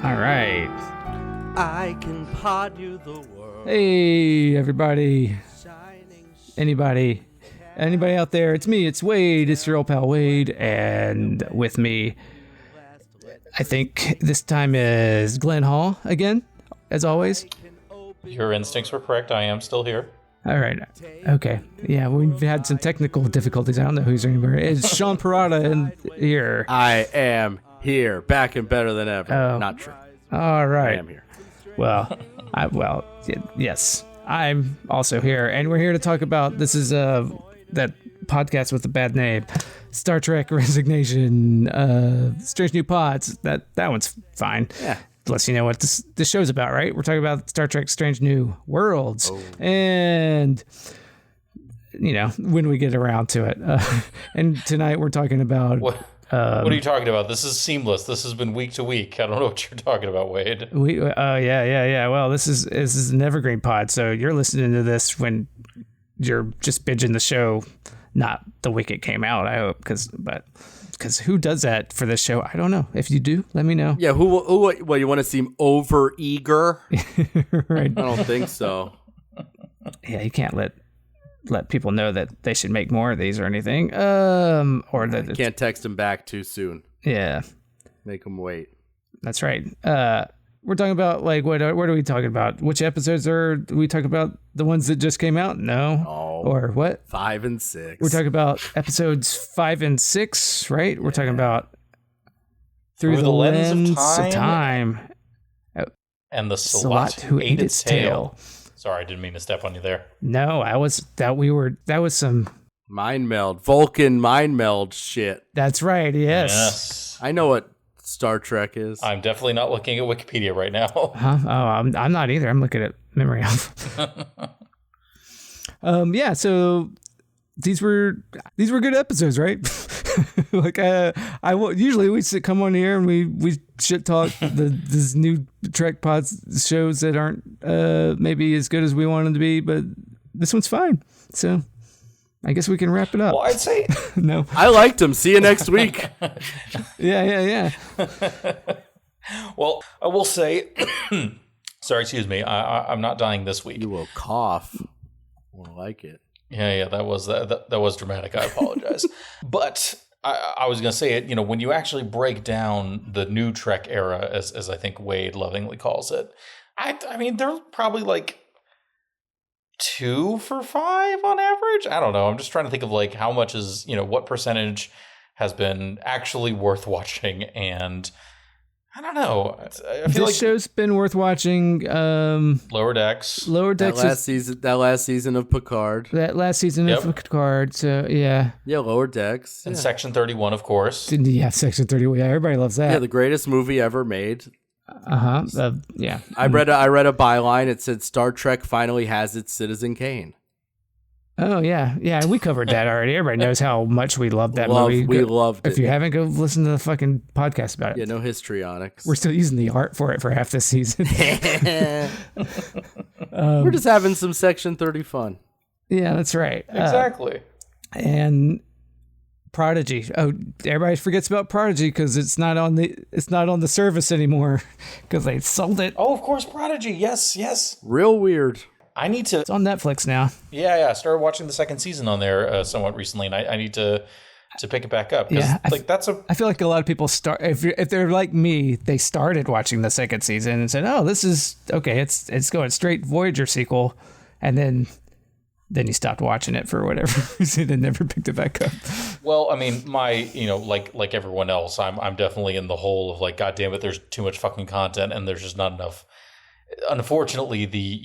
All right. I can pod you the world. Hey, everybody. Anybody out there? It's me. It's Wade. It's your old pal Wade. And with me, I think this time is Glenn Hall again, as always. Your instincts were correct. I am still here. All right. Okay. Yeah, we've had some technical difficulties. I don't know who's anymore. It's Sean Parada in here. I am here, back and better than ever. Oh. Not true. All right. I am here. Well, yes, I'm also here, and we're here to talk about this is that podcast with the bad name, Star Trek Resignation, Strange New Pods. That one's fine. Yeah. Lets you know what this show's about, right? We're talking about Star Trek Strange New Worlds, and when we get around to it. And tonight we're talking about. What are you talking about? This is seamless. This has been week to week. I don't know what you're talking about, Wade. Yeah. Well, this is an evergreen pod, so you're listening to this when you're just binging the show, not the week it came out. I hope, because who does that for this show? I don't know. If you do, let me know. Yeah, who you want to seem over eager? Right. I don't think so. Yeah, you can't let people know that they should make more of these or anything. Or that You can't text them back too soon. Yeah, Make them wait. that's right. We're talking about what are we talking about? Which episodes are we talking about? The ones that just came out? No. Or what? 5 and 6. We're talking about episodes 5 and 6, right? We're talking about Through the Lens of Time. And the Sehlat who ate its tail. Sorry, I didn't mean to step on you there. No, that was some Mind meld. Vulcan mind meld shit. That's right. Yes. I know what Star Trek is. I'm definitely not looking at Wikipedia right now. Huh? Oh, I'm not either. I'm looking at memory of. Yeah. So these were good episodes, right? Usually we come on here and we shit talk this new Trek pods shows that aren't maybe as good as we want them to be, but this one's fine. So I guess we can wrap it up. Well, I'd say no. I liked them. See you next week. Yeah. Well, I will say, sorry, excuse me. I'm not dying this week. You will cough. I like it. Yeah, that was dramatic. I apologize. But I was going to say it, when you actually break down the new Trek era, as I think Wade lovingly calls it, I mean, they're probably like 2 for 5 on average. I don't know. I'm just trying to think of how much is, what percentage has been actually worth watching. And I don't know. I feel this show's been worth watching. Lower Decks. That last season of Picard. That last season of Picard. So yeah. Yeah, Lower Decks. And Section 31, of course. Yeah, Section 31. Yeah, everybody loves that. Yeah, the greatest movie ever made. Yeah. I read a byline. It said Star Trek finally has its Citizen Kane. Oh yeah. We covered that already. Everybody knows how much we love that movie. We loved it. If you haven't, go listen to the fucking podcast about it. Yeah, no histrionics. We're still using the art for it for half this season. We're just having some Section 30 fun. Yeah, that's right. Exactly. And Prodigy. Oh, everybody forgets about Prodigy because it's not on the service anymore because they sold it. Oh, of course, Prodigy. Yes. Real weird. I need to. It's on Netflix now. Yeah. I started watching the second season on there somewhat recently, and I need to pick it back up. Yeah, I feel like a lot of people start if they're like me, they started watching the second season and said, "Oh, this is okay. It's going straight Voyager sequel," and then you stopped watching it for whatever reason and never picked it back up. Well, I mean, like everyone else, I'm definitely in the hole of God damn it, there's too much fucking content and there's just not enough. Unfortunately, the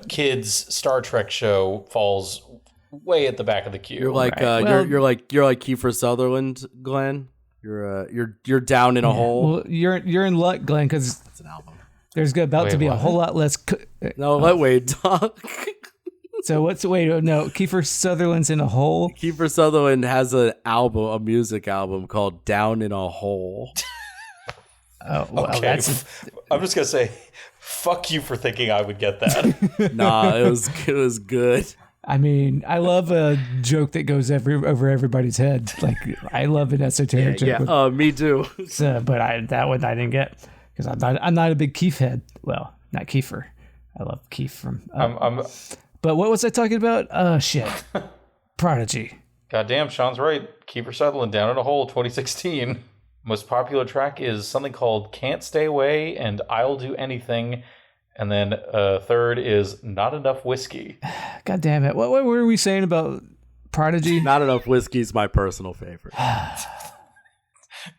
kids Star Trek show falls way at the back of the queue. You're like Right. you're like Kiefer Sutherland, Glenn. You're down in a hole. Well, you're in luck, Glenn, because That's an album. there's about to be a whole lot less. No, let Wade talk. So no, Kiefer Sutherland's in a hole. Kiefer Sutherland has a music album called "Down in a Hole." Oh, well, okay. I'm just gonna say, fuck you for thinking I would get that. Nah, it was good. I mean, I love a joke that goes over everybody's head. Like, I love an esoteric joke. Yeah, me too. So, but that one I didn't get because I'm not a big Keef head. Well, not Kiefer. I love Keef from. But what was I talking about? Oh shit, Prodigy. Goddamn, Sean's right. Kiefer Sutherland, Down in a Hole, 2016. Most popular track is something called Can't Stay Away and I'll Do Anything. And then third is Not Enough Whiskey. God damn it. What were we saying about Prodigy? Not Enough Whiskey is my personal favorite.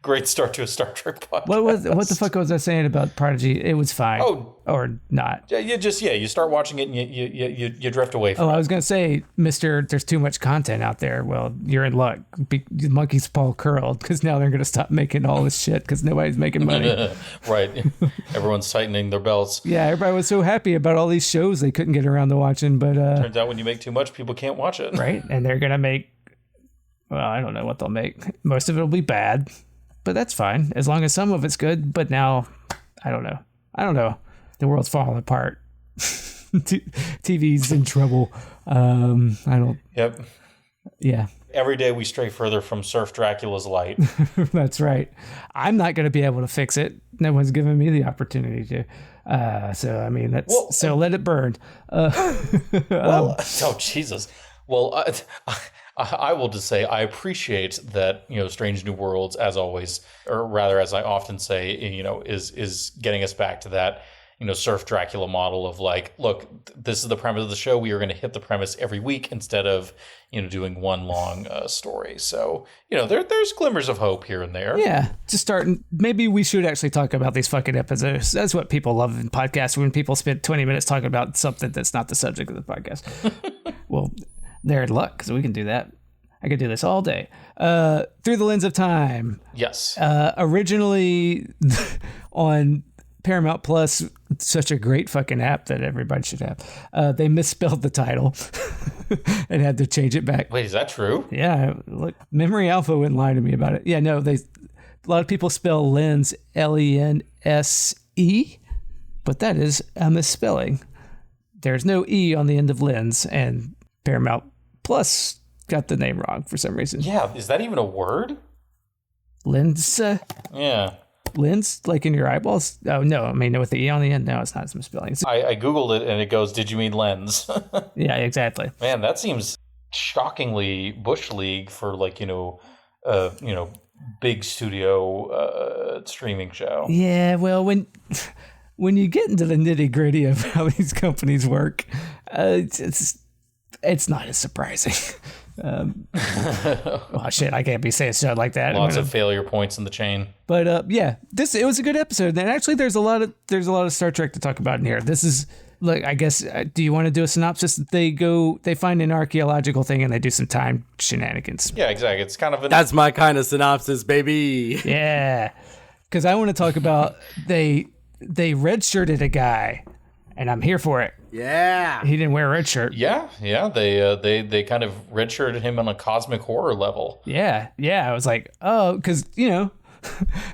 Great start to a Star Trek podcast. What the fuck was I saying about Prodigy? It was fine. Oh. Or not. Yeah, you start watching it and you drift away from it. I was going to say, Mr. There's too much content out there. Well, you're in luck. The monkey's paw curled because now they're going to stop making all this shit because nobody's making money. Right. Everyone's tightening their belts. Yeah, everybody was so happy about all these shows they couldn't get around to watching, but turns out when you make too much, people can't watch it. Right? And they're going to make, well, I don't know what they'll make. Most of it will be bad, but that's fine as long as some of it's good. But now, I don't know. The world's falling apart. TV's in trouble. Yep. Yeah. Every day we stray further from Surf Dracula's light. That's right. I'm not going to be able to fix it. No one's given me the opportunity to. So, I mean, so let it burn. Oh, Jesus. Well, I will just say I appreciate that, Strange New Worlds, as always, or rather, as I often say, is getting us back to that, Surf Dracula model of like, look, this is the premise of the show. We are going to hit the premise every week instead of, doing one long story. So, there's glimmers of hope here and there. Yeah. Just starting. Maybe we should actually talk about these fucking episodes. That's what people love in podcasts, when people spend 20 minutes talking about something that's not the subject of the podcast. Well, they're in luck because we can do that. I could do this all day. Through the Lens of Time. Yes. Originally on Paramount Plus, such a great fucking app that everybody should have. They misspelled the title and had to change it back. Wait, is that true? Yeah. Look, Memory Alpha wouldn't lie to me about it. Yeah, no, a lot of people spell Lens Lense, but that is a misspelling. There's no E on the end of Lens, and Paramount Plus got the name wrong for some reason. Yeah, is that even a word? Lens? Yeah. Lens, like in your eyeballs? Oh, no. I mean, with the E on the end, no, it's not some spelling. I Googled it and it goes, did you mean lens? Yeah, exactly. Man, that seems shockingly Bush League for big studio streaming show. Yeah, well, when you get into the nitty gritty of how these companies work, it's not as surprising. Oh shit! I can't be saying stuff like that. Lots of failure points in the chain. But it was a good episode. And actually, there's a lot of Star Trek to talk about in here. This is like, I guess, do you want to do a synopsis? They find an archaeological thing and they do some time shenanigans. Yeah, exactly. It's kind of that's my kind of synopsis, baby. Yeah, because I want to talk about they redshirted a guy, and I'm here for it. Yeah. He didn't wear a red shirt. Yeah. They kind of redshirted him on a cosmic horror level. Yeah. I was like, oh, because, we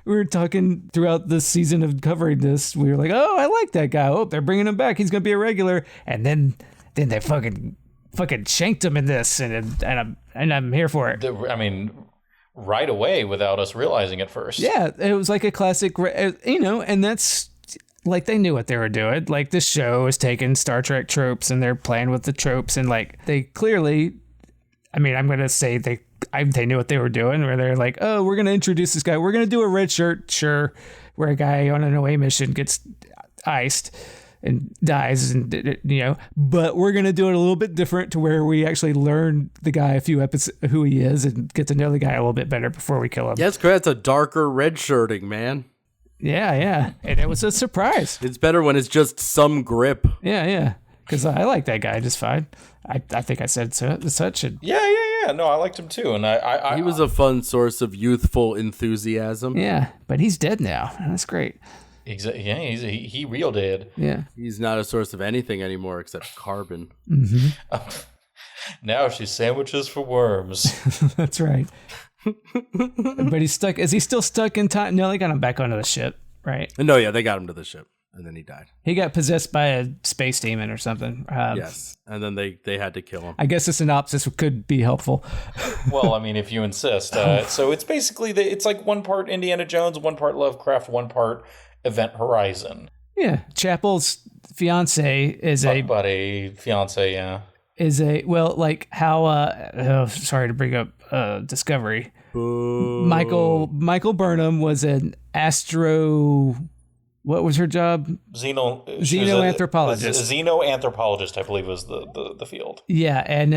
were talking throughout the season of covering this. We were like, oh, I like that guy. Oh, they're bringing him back. He's going to be a regular. And then they fucking shanked him in this. And I'm here for it. Right away without us realizing it first. Yeah. It was like a classic, and that's, like, they knew what they were doing. Like, this show is taking Star Trek tropes and they're playing with the tropes, and like they clearly, I'm gonna say they knew what they were doing. Where they're like, oh, we're gonna introduce this guy. We're gonna do a red shirt, sure, where a guy on an away mission gets iced and dies, and but we're gonna do it a little bit different to where we actually learn the guy a few episodes who he is and get to know the guy a little bit better before we kill him. Yes, correct. It's a darker red shirting, man. Yeah. And it was a surprise. It's better when it's just some grip. Yeah. Because I like that guy just fine. I think I said such. Yeah. No, I liked him too. And he was a fun source of youthful enthusiasm. Yeah, but he's dead now. And that's great. Exactly. Yeah, he real dead. Yeah. He's not a source of anything anymore except carbon. Mm-hmm. Now she's sandwiches for worms. That's right. But he's stuck. Is he still stuck in time? No, they got him back onto the ship, right? No, yeah, they got him to the ship. and then he died. He got possessed by a space demon or something. Yes, and then they had to kill him. I guess the synopsis could be helpful. Well, I mean, if you insist. So it's basically it's like one part Indiana Jones, one part Lovecraft, one part Event Horizon. Yeah, Chapel's fiance is like how sorry to bring up Discovery. Boo. Michael Burnham was an what was her job? Xenoanthropologist. Xenoanthropologist, I believe, was the field. Yeah, and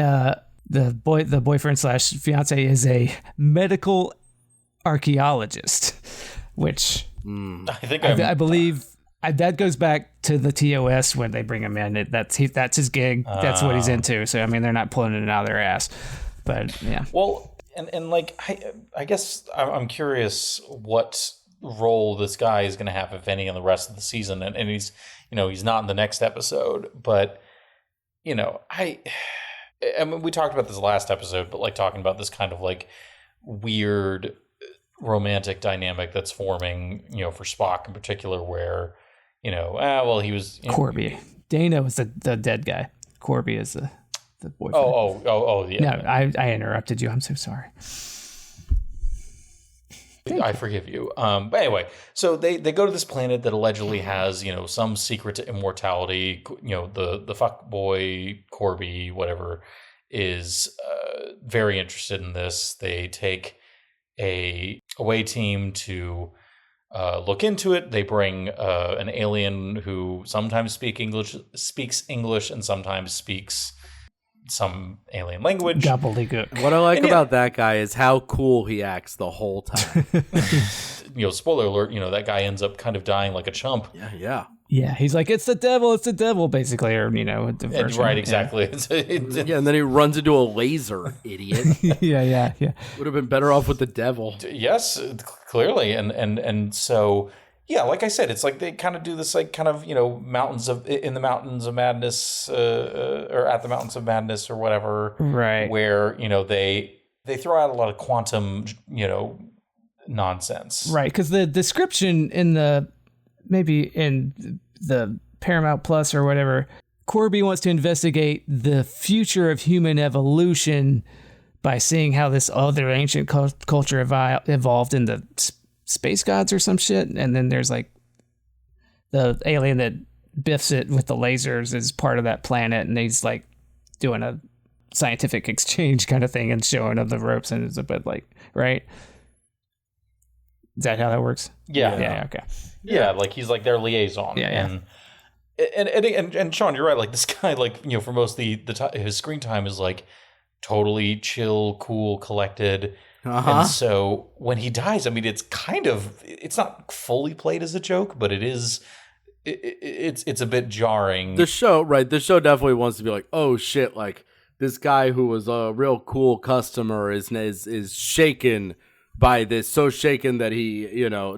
the boyfriend / fiance is a medical archaeologist, which I believe that goes back to the TOS when they bring him in. That's his gig. That's what he's into. So I mean, they're not pulling it out of their ass. But yeah. Well, and like I guess I'm curious what role this guy is going to have, if any, in the rest of the season. And he's not in the next episode, but I mean, we talked about this last episode, but like talking about this kind of like weird romantic dynamic that's forming, for Spock in particular, where, he was Corby. Dana was the dead guy. Corby is the boyfriend. Oh, yeah. No, I interrupted you. I'm so sorry. I forgive you. But anyway, so they go to this planet that allegedly has, some secret to immortality. The fuck boy Corby, whatever, is very interested in this. They take a away team to look into it. They bring an alien who sometimes speaks English and sometimes speaks some alien language. Gobbledygook. What I like about that guy is how cool he acts the whole time. Spoiler alert, that guy ends up kind of dying like a chump. Yeah. Yeah, he's like, it's the devil, basically, or, the right, exactly. Yeah, and then he runs into a laser, idiot. Yeah. Would have been better off with the devil. Yes, clearly. And so, yeah, like I said, it's like they kind of do this, like, kind of, in the Mountains of Madness, or at the Mountains of Madness or whatever. Right. Where, they throw out a lot of quantum, nonsense. Right, because the description in the Paramount Plus or whatever, Corby wants to investigate the future of human evolution by seeing how this other ancient culture evolved in the space gods or some shit. And then there's like the alien that biffs it with the lasers is part of that planet, and he's like doing a scientific exchange kind of thing and showing them the ropes, and it's a bit like, right? Is that how that works? Yeah. Okay. Yeah, like he's like their liaison. Yeah. And Sean, you're right. Like this guy, like, for most of his screen time is like totally chill, cool, collected. And so when he dies, I mean, it's not fully played as a joke, but it is. It's a bit jarring. The show definitely wants to be like, oh shit, like this guy who was a real cool customer is shaken by this, so shaken that he,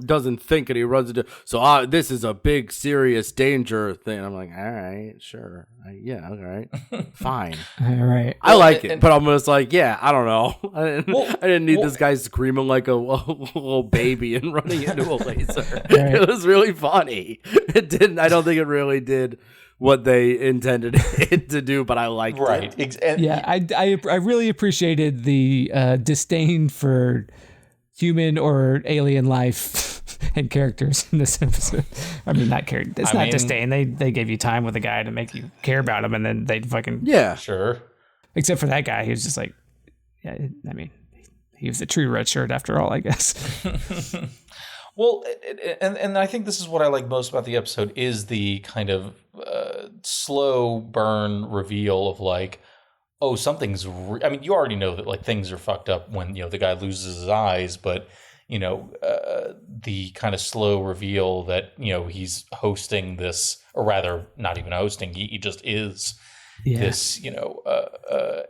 doesn't think, and he runs into, so this is a big, serious danger thing. I'm like, all right, sure. All right, fine. All right. I like it, but I'm just like, yeah, I don't know. I didn't need this guy screaming like a little baby and running into a laser. Right. It was really funny. I don't think it really did what they intended it to do, but I liked it. Right. Yeah, I really appreciated the disdain for human or alien life and characters in this episode. I mean, not character. It's not disdain. They gave you time with a guy to make you care about him, and then they fucking sure. Except for that guy, he was just like, yeah. I mean, he was a true red shirt after all, I guess. Well, and I think this is what I like most about the episode is the kind of slow burn reveal of like, oh, something's. I mean, you already know that like things are fucked up when the guy loses his eyes, but the kind of slow reveal that he's hosting this, or rather, not even hosting. He just is this,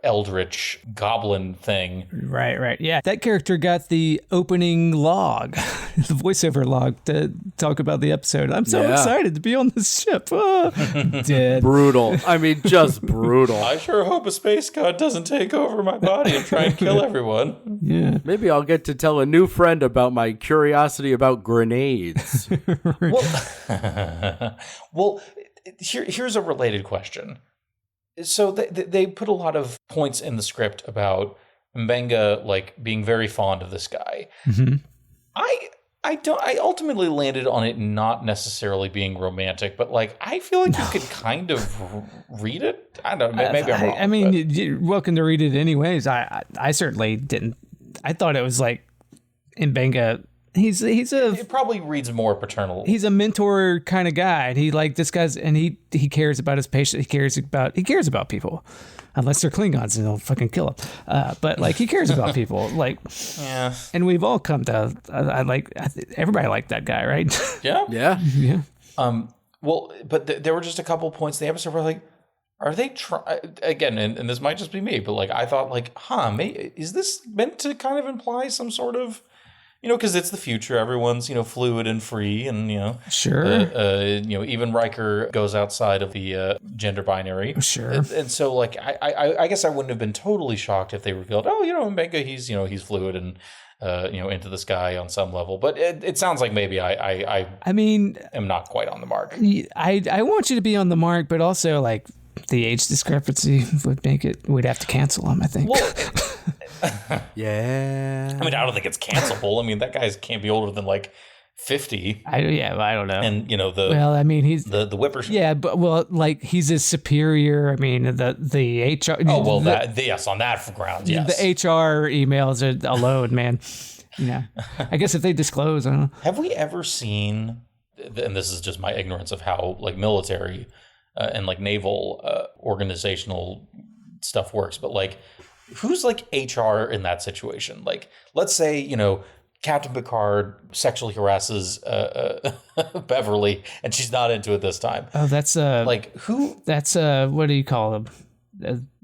eldritch goblin thing. Right. Yeah, that character got the opening log, the voiceover log to talk about the episode. I'm so excited to be on this ship. Oh, dead. Brutal. I mean, just brutal. I sure hope a space god doesn't take over my body and try and kill everyone. Yeah. Maybe I'll get to tell a new friend about my curiosity about grenades. Well, here's a related question. So they put a lot of points in the script about Mbenga like being very fond of this guy. Mm-hmm. I ultimately landed on it not necessarily being romantic, but like I feel like you could kind of read it. I don't know. Maybe I'm wrong. I mean, you're welcome to read it anyways. I certainly didn't. I thought it was like Mbenga. It probably reads more paternal. He's a mentor kind of guy. And he like this guy's, and he cares about his patient. He cares about people, unless they're Klingons and they'll fucking kill him. But like he cares about people. Like, yeah. And we've all come to. Everybody liked that guy, right? Yeah. Yeah. Well, but there were just a couple of points in the episode where like, are they again? And this might just be me, but like I thought like, is this meant to kind of imply some sort of, because it's the future, everyone's, fluid and free, and, sure. Even Riker goes outside of the gender binary. Sure. And so, like, I guess I wouldn't have been totally shocked if they revealed, Mbenga, he's fluid and, into the sky on some level. But it sounds like maybe I am not quite on the mark. I want you to be on the mark, but also, like, the age discrepancy would make it, we'd have to cancel him, I think. Well, yeah. I mean, I don't think it's cancelable. I mean, that guy can't be older than like 50. I don't know. And he's the whipper. Yeah, but like he's a superior. I mean, the HR. Oh well, yes, on that grounds, yes. The HR emails are alone, man. I guess if they disclose, I don't know. Have we ever seen? And this is just my ignorance of how like military and like naval organizational stuff works, but like. Who's like HR in that situation? Like, let's say, Captain Picard sexually harasses Beverly and she's not into it this time. Oh, that's like who? That's what do you call them?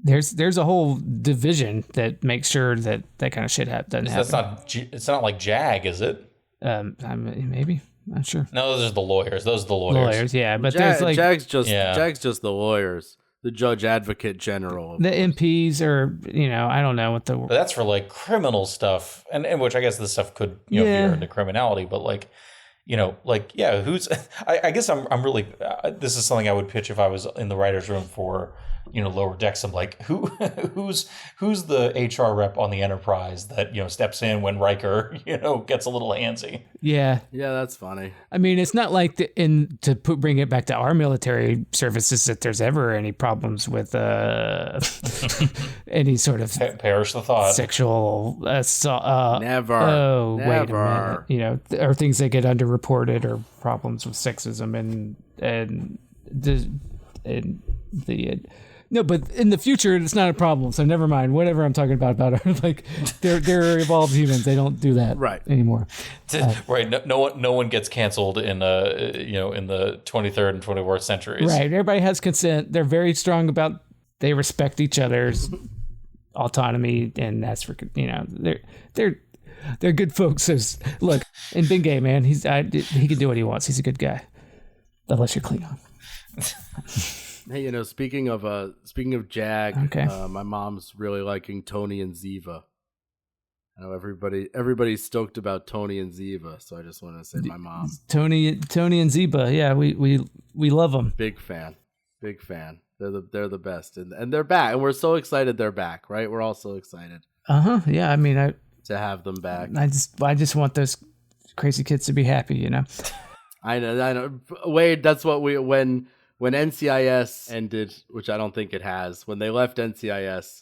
There's a whole division that makes sure that kind of shit doesn't happen. It's not like JAG, is it? Maybe. I'm not sure. No, those are the lawyers. Yeah, but there's like JAG's just the lawyers. The judge advocate general. The MPs are, I don't know what the. But that's for like criminal stuff, and which I guess this stuff could veer into criminality. But like, who's? I guess I'm really. This is something I would pitch if I was in the writers' room for Lower Decks. I'm like, who's the HR rep on the Enterprise that steps in when Riker gets a little antsy. Yeah, that's funny. I mean, it's not like bring it back to our military services that there's ever any problems with any sort of perish the thought sexual assault. Never. Oh, never. Wait a minute. Or things that get underreported or problems with sexism and the. No, but in the future, it's not a problem. So never mind. Whatever I'm talking about like they're evolved humans. They don't do that anymore. Right. No one gets canceled in in the 23rd and 24th centuries. Right. Everybody has consent. They're very strong about. They respect each other's autonomy, and that's for they're good folks. So look, and Bingay, man, he can do what he wants. He's a good guy, unless you're Klingon. Hey, speaking of JAG, okay. My mom's really liking Tony and Ziva. I know everybody's stoked about Tony and Ziva, so I just want to say my mom. Tony and Ziva, yeah, we love them. Big fan. They're the best, and they're back, and we're so excited they're back, right? We're all so excited. Yeah, I mean, to have them back. I just want those crazy kids to be happy, I know. Wade, that's what when NCIS ended, which I don't think it has, when they left NCIS,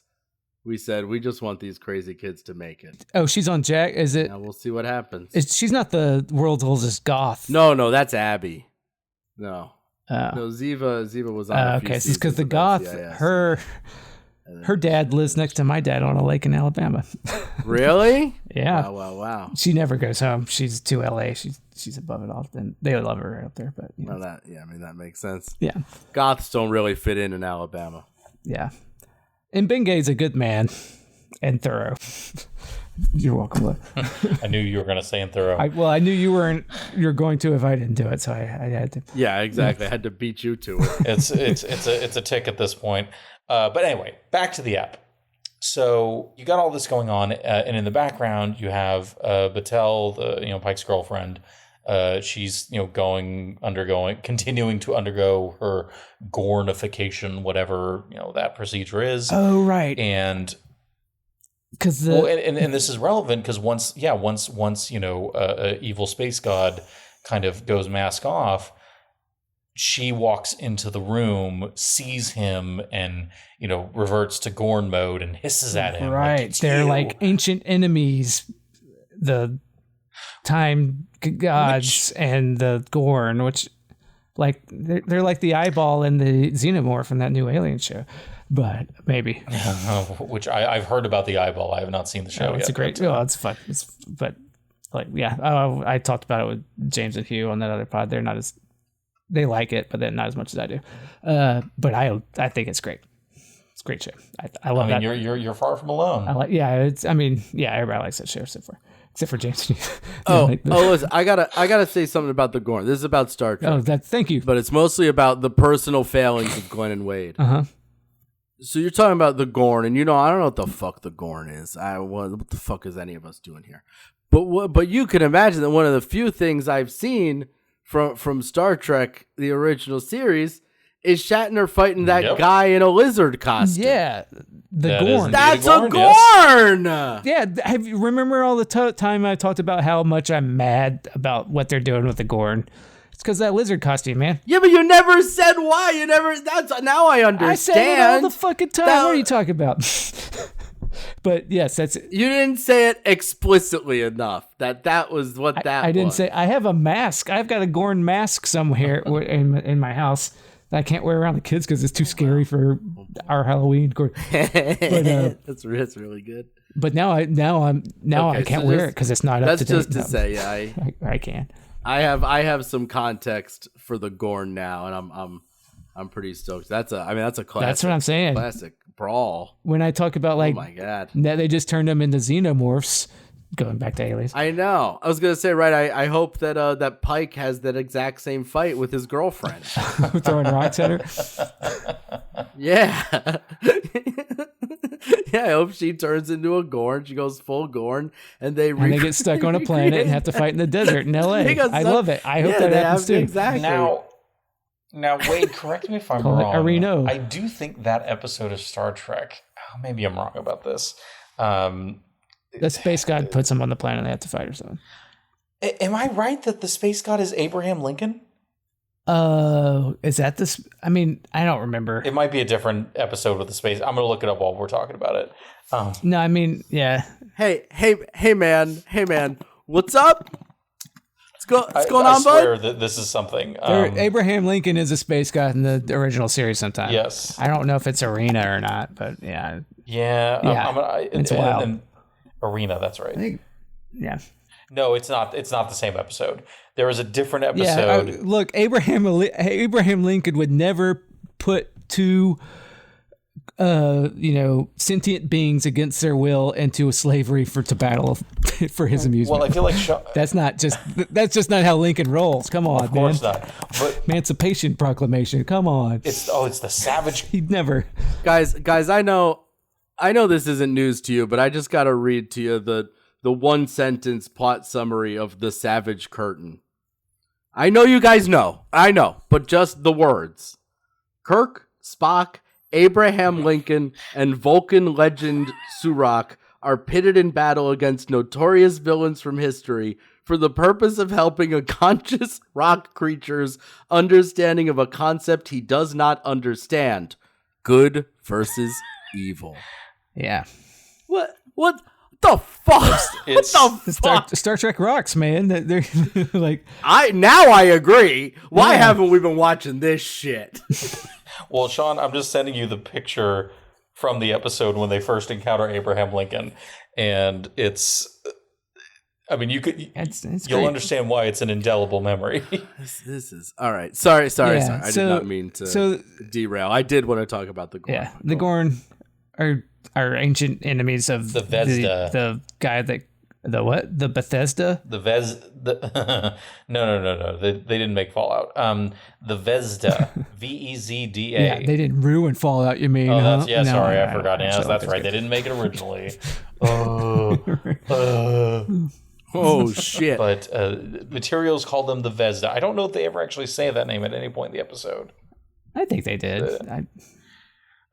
we said, we just want these crazy kids to make it. Oh, she's on Jack? Is it? Now we'll see what happens. She's not the world's oldest goth. No, that's Abby. No, Ziva was on a few okay, it's because the goth, NCIS. her dad lives next to my dad on a lake in Alabama. Really? Yeah. Wow. She never goes home. She's to LA. She's above it all. And they love her out there, but that makes sense. Yeah. Goths don't really fit in Alabama. Yeah. And Bengate's a good man and thorough. You're welcome. I knew you were going to say in thorough. I knew you were going to if I didn't do it, so I had to. Yeah, exactly. I had to beat you to it. It's a tick at this point. But anyway, back to the app. So you got all this going on, and in the background you have Battelle, Pike's girlfriend. She's continuing to undergo her gornification, whatever that procedure is. Oh right, and because and this is relevant because once evil space god kind of goes mask off, she walks into the room, sees him, and reverts to Gorn mode and hisses at him. Right, they're like ancient enemies, the time gods and the Gorn, which like they're like the eyeball and the xenomorph in that new Alien show. But maybe, which I've heard about the eyeball. I have not seen the show yet. It's a great. It's fun. I talked about it with James and Hugh on that other pod. They're not as. They like it, but then not as much as I do. But I think it's great. It's a great show. I love that. You're far from alone. Everybody likes that show except for James. Listen, I gotta say something about the Gorn. This is about Star Trek. Thank you. But it's mostly about the personal failings of Glenn and Wade. So you're talking about the Gorn, and I don't know what the fuck the Gorn is. What the fuck is any of us doing here? But you can imagine that one of the few things I've seen from Star Trek, the original series, is Shatner fighting that guy in a lizard costume. Yeah, the Gorn. That's a Gorn! Yeah, remember all the time I talked about how much I'm mad about what they're doing with the Gorn? It's because that lizard costume, man. Yeah, but you never said why. Now I understand. I say it all the fucking time. What are you talking about? But yes, that's it. You didn't say it explicitly enough. That was what that was. I didn't say. I have a mask. I've got a Gorn mask somewhere in my house that I can't wear around the kids because it's too scary for our Halloween. But, that's really good. But now I can't wear it because it's not up to date. That's just to say, I can. I have some context for the Gorn now, and I'm pretty stoked. That's a classic. That's what I'm saying. Classic brawl. When I talk about oh my god, that they just turned them into xenomorphs. Going back to aliens. I know. I was gonna say I hope that that Pike has that exact same fight with his girlfriend. Throwing rocks at her. Yeah. Yeah, I hope she turns into a Gorn. She goes full Gorn, and they get stuck on a planet and have to fight in the desert in LA. I love it. I hope that happens too. Exactly. Now, Wade, correct me if I'm wrong. I do think that episode of Star Trek. Maybe I'm wrong about this. The space god puts them on the planet and they have to fight or something. Am I right that the space god is Abraham Lincoln? Is that this? I mean, I don't remember. It might be a different episode with the space. I'm going to look it up while we're talking about it. No, I mean, yeah. Hey, man. What's up? What's going on, bud? I swear that this is something. Abraham Lincoln is a space god in the original series sometime. Yes. I don't know if it's Arena or not, but yeah. Yeah. It's wild. And Arena, that's right. Yeah. No, it's not. It's not the same episode. There was a different episode. Yeah, look, Abraham Lincoln would never put two, sentient beings against their will into a slavery to battle for his amusement. Well, I feel like that's just not how Lincoln rolls. Come on, man. Of course not. But Emancipation Proclamation. Come on. It's the savage. He'd never. Guys, I know this isn't news to you, but I just got to read to you the one sentence plot summary of The Savage Curtain. I know you guys know. I know, but just the words. Kirk, Spock, Abraham Lincoln, and Vulcan legend Surak are pitted in battle against notorious villains from history for the purpose of helping a conscious rock creature's understanding of a concept he does not understand. Good versus evil. Yeah. What the fuck? It's what the fuck? Star Trek rocks, man. They're like I agree. Why haven't we been watching this shit? Well, Sean, I'm just sending you the picture from the episode when they first encounter Abraham Lincoln, and it's I mean, you could. You'll great. understand why it's an indelible memory. This is all right. Sorry. Yeah, I did not mean to derail. I did want to talk about the Gorn. Yeah, the Gorn are ancient enemies of The Vesda. The guy that the Bethesda. No. They didn't make Fallout. The Vesda. Vezda. Yeah, they didn't ruin Fallout. You mean? Oh, that's huh? No, sorry, I no, forgot. no, Yes, so that's right. They didn't make it originally. Oh shit! But materials call them the Vesda. I don't know if they ever actually say that name at any point in the episode. I think they did.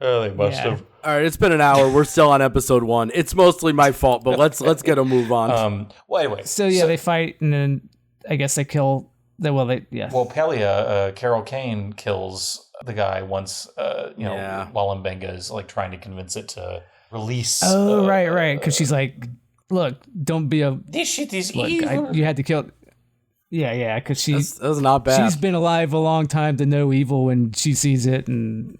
They must have. All right, it's been an hour. We're still on episode 1. It's mostly my fault, but let's get a move on. Well, anyway. So they fight, and then I guess they kill. Well, Pelia, Carol Kane kills the guy once. While Mbenga is like trying to convince it to release. Oh, right, because she's like, look, don't be a. This shit is evil. You had to kill. Yeah, because that was not bad. She's been alive a long time to know evil when she sees it, and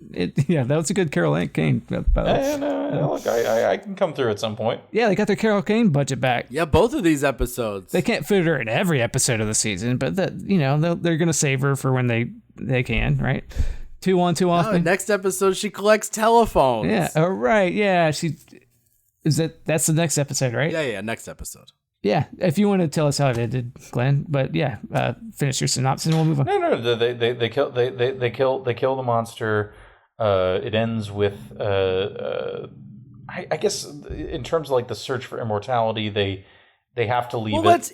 that was a good Carol Kane. Look, I can come through at some point. Yeah, they got their Carol Kane budget back. Yeah, both of these episodes. They can't fit her in every episode of the season, but they're gonna save her for when they can, right? 2 on 2 off. Next episode, she collects telephones. Yeah. Oh, right. Yeah. That's the next episode, right? Yeah. Next episode. Yeah, if you want to tell us how it ended, Glenn, but yeah, finish your synopsis and we'll move on. No, they kill the monster. It ends with I guess in terms of like the search for immortality, they have to leave it.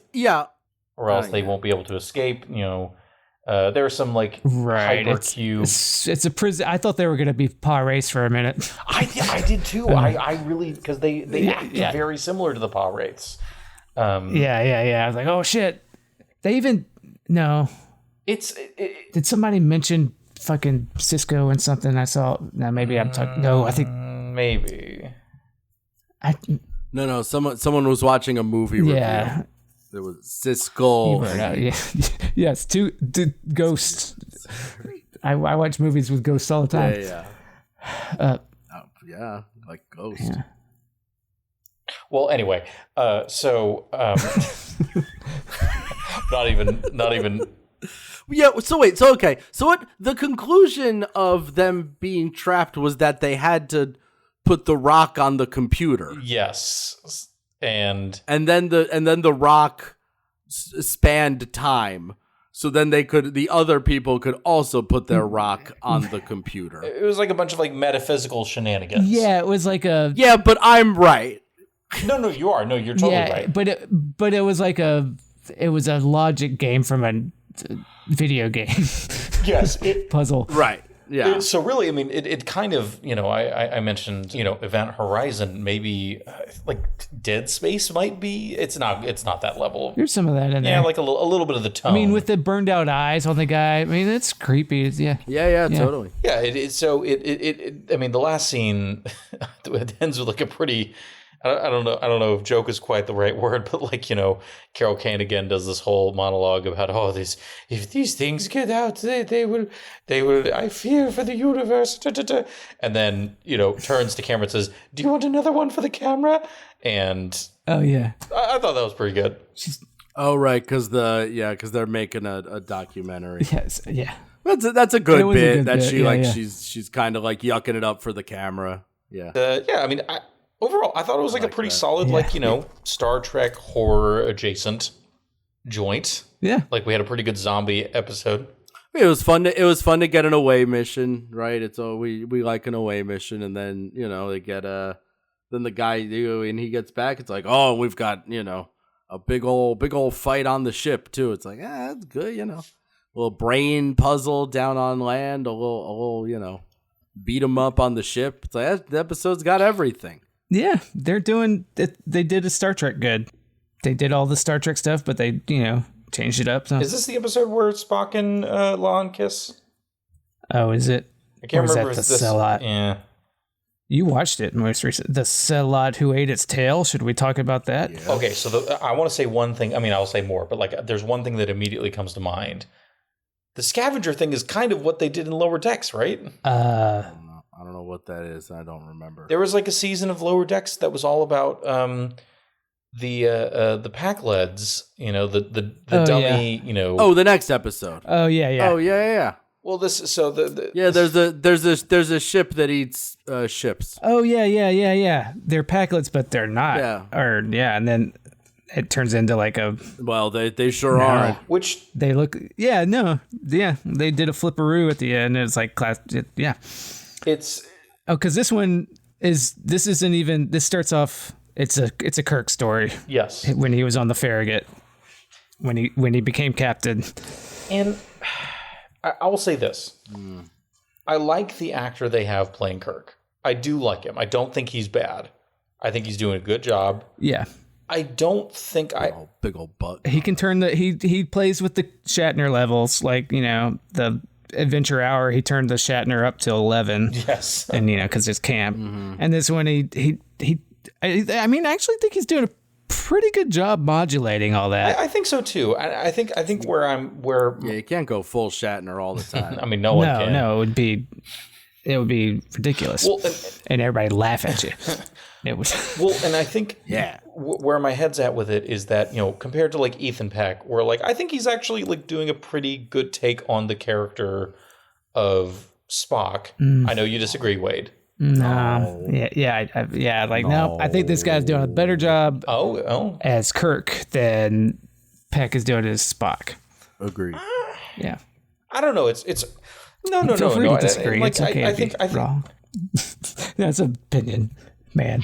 Or else they won't be able to escape. There's some like hypercube. It's a prison. I thought they were going to be paw race for a minute. I did too. I really because they act very similar to the paw wraiths. I was like, oh shit. They even no. Did somebody mention fucking Cisco and something? I saw. Now maybe I'm talking. No, I think maybe. No. Someone was watching a movie review. Yeah. There was Cisco. Yes. Two ghosts. I watch movies with ghosts all the time. Yeah. Like ghosts. Yeah. Well, anyway, not even. Yeah. So wait. So okay. So what? The conclusion of them being trapped was that they had to put the rock on the computer. Yes, and then the rock spanned time. So then the other people could also put their rock on the computer. It was like a bunch of like metaphysical shenanigans. Yeah, it was like a. Yeah, but I'm right. No, you are. No, you're totally right. But it was like a logic game from a video game. Yes, puzzle. Right. Yeah. So really, I mean, it kind of, I mentioned, Event Horizon, maybe like Dead Space might be. It's not that level. There's some of that in there. Yeah, like a little bit of the tone. I mean, with the burned out eyes on the guy. I mean, it's creepy. Yeah, totally. Yeah, it is. So I mean, the last scene it ends with like a pretty. I don't know if joke is quite the right word, but like, Carol Kane again does this whole monologue about, if these things get out, they will, I fear for the universe. Da, da, da. And then, turns to camera and says, do you want another one for the camera? And oh yeah, I thought that was pretty good. Right. Cause they're making a documentary. Yes. Yeah. That's a good bit that bit. She's kind of like yucking it up for the camera. Yeah. I mean, overall, I thought it was like a pretty solid, Star Trek horror adjacent joint. Yeah, like we had a pretty good zombie episode. It was fun. It was fun to get an away mission, right? It's we like an away mission, and then they get then the guy and he gets back. It's like, oh, we've got a big old fight on the ship too. It's like, that's good, a little brain puzzle down on land, a little beat 'em up on the ship. It's like the episode's got everything. Yeah, they're doing it. They did a Star Trek good. They did all the Star Trek stuff, but they, changed it up. So. Is this the episode where Spock and Lon kiss? Oh, is it? I can't remember. Is that the Sehlat? Yeah. You watched it most recently. The Sehlat who ate its tail. Should we talk about that? Yeah. Okay, so I want to say one thing. I mean, I'll say more, but like, there's one thing that immediately comes to mind. The scavenger thing is kind of what they did in Lower Decks, right? I don't know what that is. I don't remember. There was like a season of Lower Decks that was all about the pack leads, the Oh, dummy, yeah. Oh, the next episode. Oh yeah, yeah. Oh yeah. Well, this so the Yeah, there's a ship that eats ships. Oh yeah. They're packlets, but they're not. Yeah. Or yeah, and then it turns into like a. Well, they sure are. which They look. Yeah, no. Yeah, they did a flipperoo at the end. It's like class. Yeah. it's Oh, because this one is. This isn't even. This starts off. It's a Kirk story yes, when he was on the Farragut. When he became captain. and I will say this: I like the actor they have playing Kirk. I do like him. I don't think he's bad. I think he's doing a good job. Yeah. I don't think Oh, big old butt. He can turn he plays with the Shatner levels, like, the Adventure Hour, he turned the Shatner up to 11. Yes. And, because it's camp. And this one, I mean, I actually think he's doing a pretty good job modulating all that. I think so too. I think where Yeah, you can't go full Shatner all the time. I mean, no one can. No, it would be ridiculous. Well, and everybody laugh at you. It was. Well, and I think Yeah. where my head's at with it is that, compared to like Ethan Peck, where like I think he's actually like doing a pretty good take on the character of Spock. I know you disagree, Wade. No. Yeah. Like, no, I think this guy's doing a better job Oh. as Kirk than Peck is doing as Spock. Agreed. Yeah. I don't know. It's no. Feel free to disagree. Like, It's okay I to think be wrong. That's an opinion, man.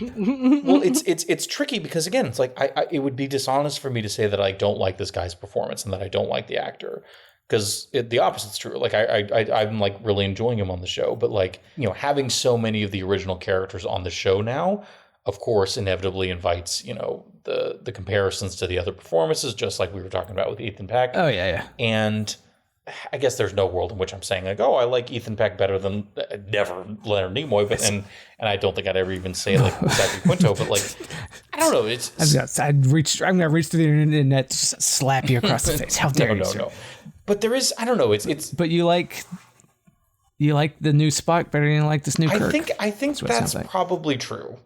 well, it's tricky because again, it's like it would be dishonest for me to say that I don't like this guy's performance and that I don't like the actor, because the opposite's true. Like I'm like really enjoying him on the show, but like having so many of the original characters on the show now, of course, inevitably invites the comparisons to the other performances, just like we were talking about with Ethan Peck. Oh yeah. And I guess there's no world in which I'm saying like, oh, I like Ethan Peck better than never Leonard Nimoy, but and I don't think I'd ever even say like Zachary Quinto, but like I don't know, I'm gonna reach through the internet, just slap you across the face. How dare you? Sir. no. But there is, I don't know, it's. But you like the new Spock better than you like this new Kirk. I think that's probably true.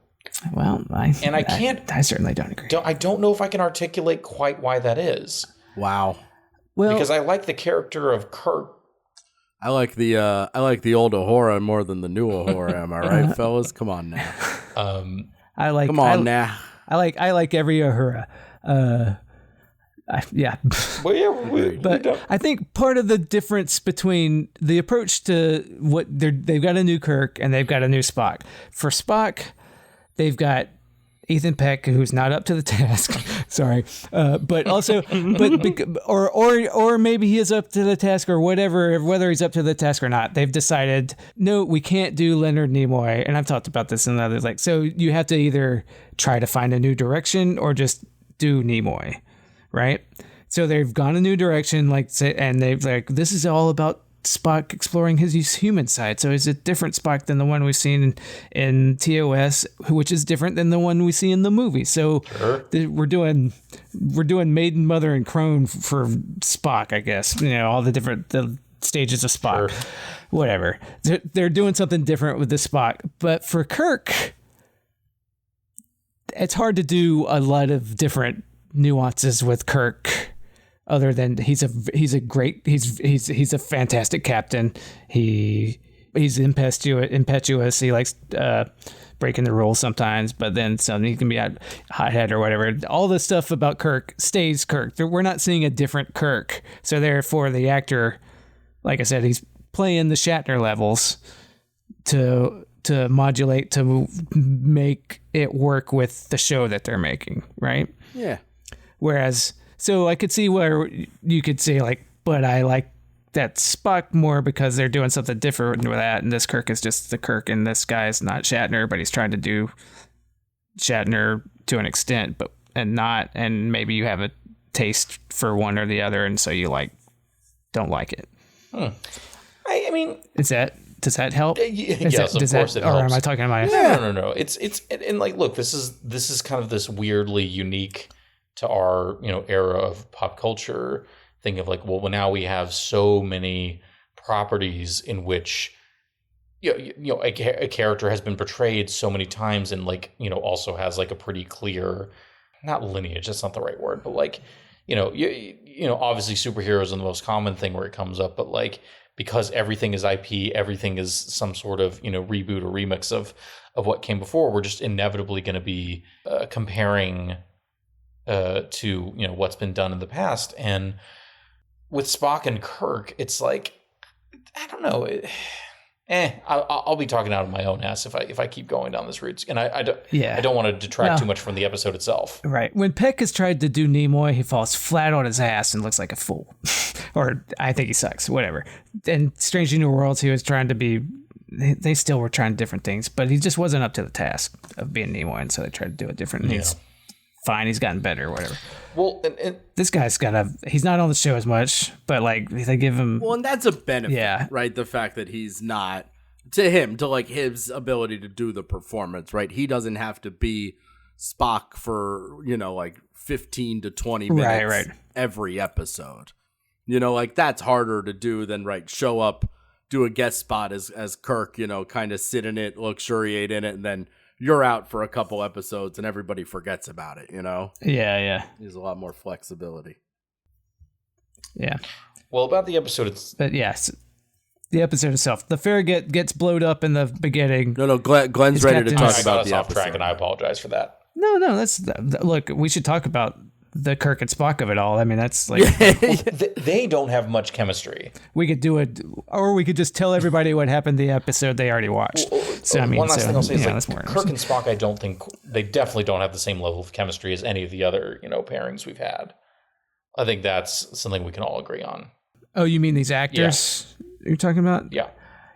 Well, I certainly don't agree. I don't know if I can articulate quite why that is. Wow. Well, Because I like the character of Kirk. I like the old Uhura more than the new Uhura. Am I right, fellas? Come on now. I like. Come on now. I like every Uhura. Yeah. Well, yeah, But I think part of the difference between the approach to what they've got a new Kirk and they've got a new Spock. For Spock, they've got Ethan Peck, who's not up to the task. Sorry, but also, or maybe he is up to the task, or whatever. Whether he's up to the task or not, they've decided no, we can't do Leonard Nimoy. And I've talked about this in others. Like, so you have to either try to find a new direction or just do Nimoy, right? So they've gone a new direction, and they've like, this is all about Spock exploring his human side. So it's a different Spock than the one we've seen in TOS, which is different than the one we see in the movie. So we're doing Maiden, Mother, and Crone for Spock, I guess. All the stages of Spock. Sure. Whatever. They're doing something different with the Spock. But for Kirk, it's hard to do a lot of different nuances with Kirk. Other than he's a fantastic captain. He's impetuous. He likes breaking the rules sometimes, but then he can be a hothead or whatever. All the stuff about Kirk stays Kirk. We're not seeing a different Kirk. So therefore, the actor, like I said, he's playing the Shatner levels to modulate to make it work with the show that they're making, right? Yeah. Whereas. So I could see where you could say like, but I like that Spock more because they're doing something different with that. And this Kirk is just the Kirk, and this guy's not Shatner, but he's trying to do Shatner to an extent, and maybe you have a taste for one or the other, and so you don't like it. I mean, does that help? Yes, of course it helps. Or am I talking about? No. It's and like, look, this is kind of this weirdly unique to our era of pop culture thing of like, well, now we have so many properties in which a character has been portrayed so many times and like also has like a pretty clear not lineage, that's not the right word, but like, obviously superheroes are the most common thing where it comes up, but like, because everything is IP, everything is some sort of, reboot or remix of what came before, we're just inevitably going to be comparing to, what's been done in the past. And with Spock and Kirk, it's like, I don't know. I'll be talking out of my own ass if I keep going down this route, and I don't want to detract too much from the episode itself. Right. When Peck has tried to do Nimoy, he falls flat on his ass and looks like a fool, or I think he sucks. Whatever. And Strange New Worlds, he was trying to be. They still were trying different things, but he just wasn't up to the task of being Nimoy, and so they tried to do it different. And he's fine. He's gotten better, or whatever. Well, and this guy's he's not on the show as much, but like they give him. Well, and that's a benefit, right? The fact that he's not to like his ability to do the performance, right? He doesn't have to be Spock for, like 15 to 20 minutes every episode. Like that's harder to do than show up, do a guest spot as Kirk, kind of sit in it, luxuriate in it, and then you're out for a couple episodes and everybody forgets about it, Yeah. There's a lot more flexibility. Yeah. Well, about the episode, but yes, the episode itself. The Farragut gets blowed up in the beginning. No, Glenn's ready to talk about the off episode. track, and I apologize for that. No, look, we should talk about the Kirk and Spock of it all. I mean, that's like they don't have much chemistry. We could do it, or we could just tell everybody what happened the episode they already watched. So I mean, one last thing I'll say is Kirk and Spock, I don't think they definitely don't have the same level of chemistry as any of the other pairings we've had. I think that's something we can all agree on. Oh, you mean these actors you're talking about? Yeah.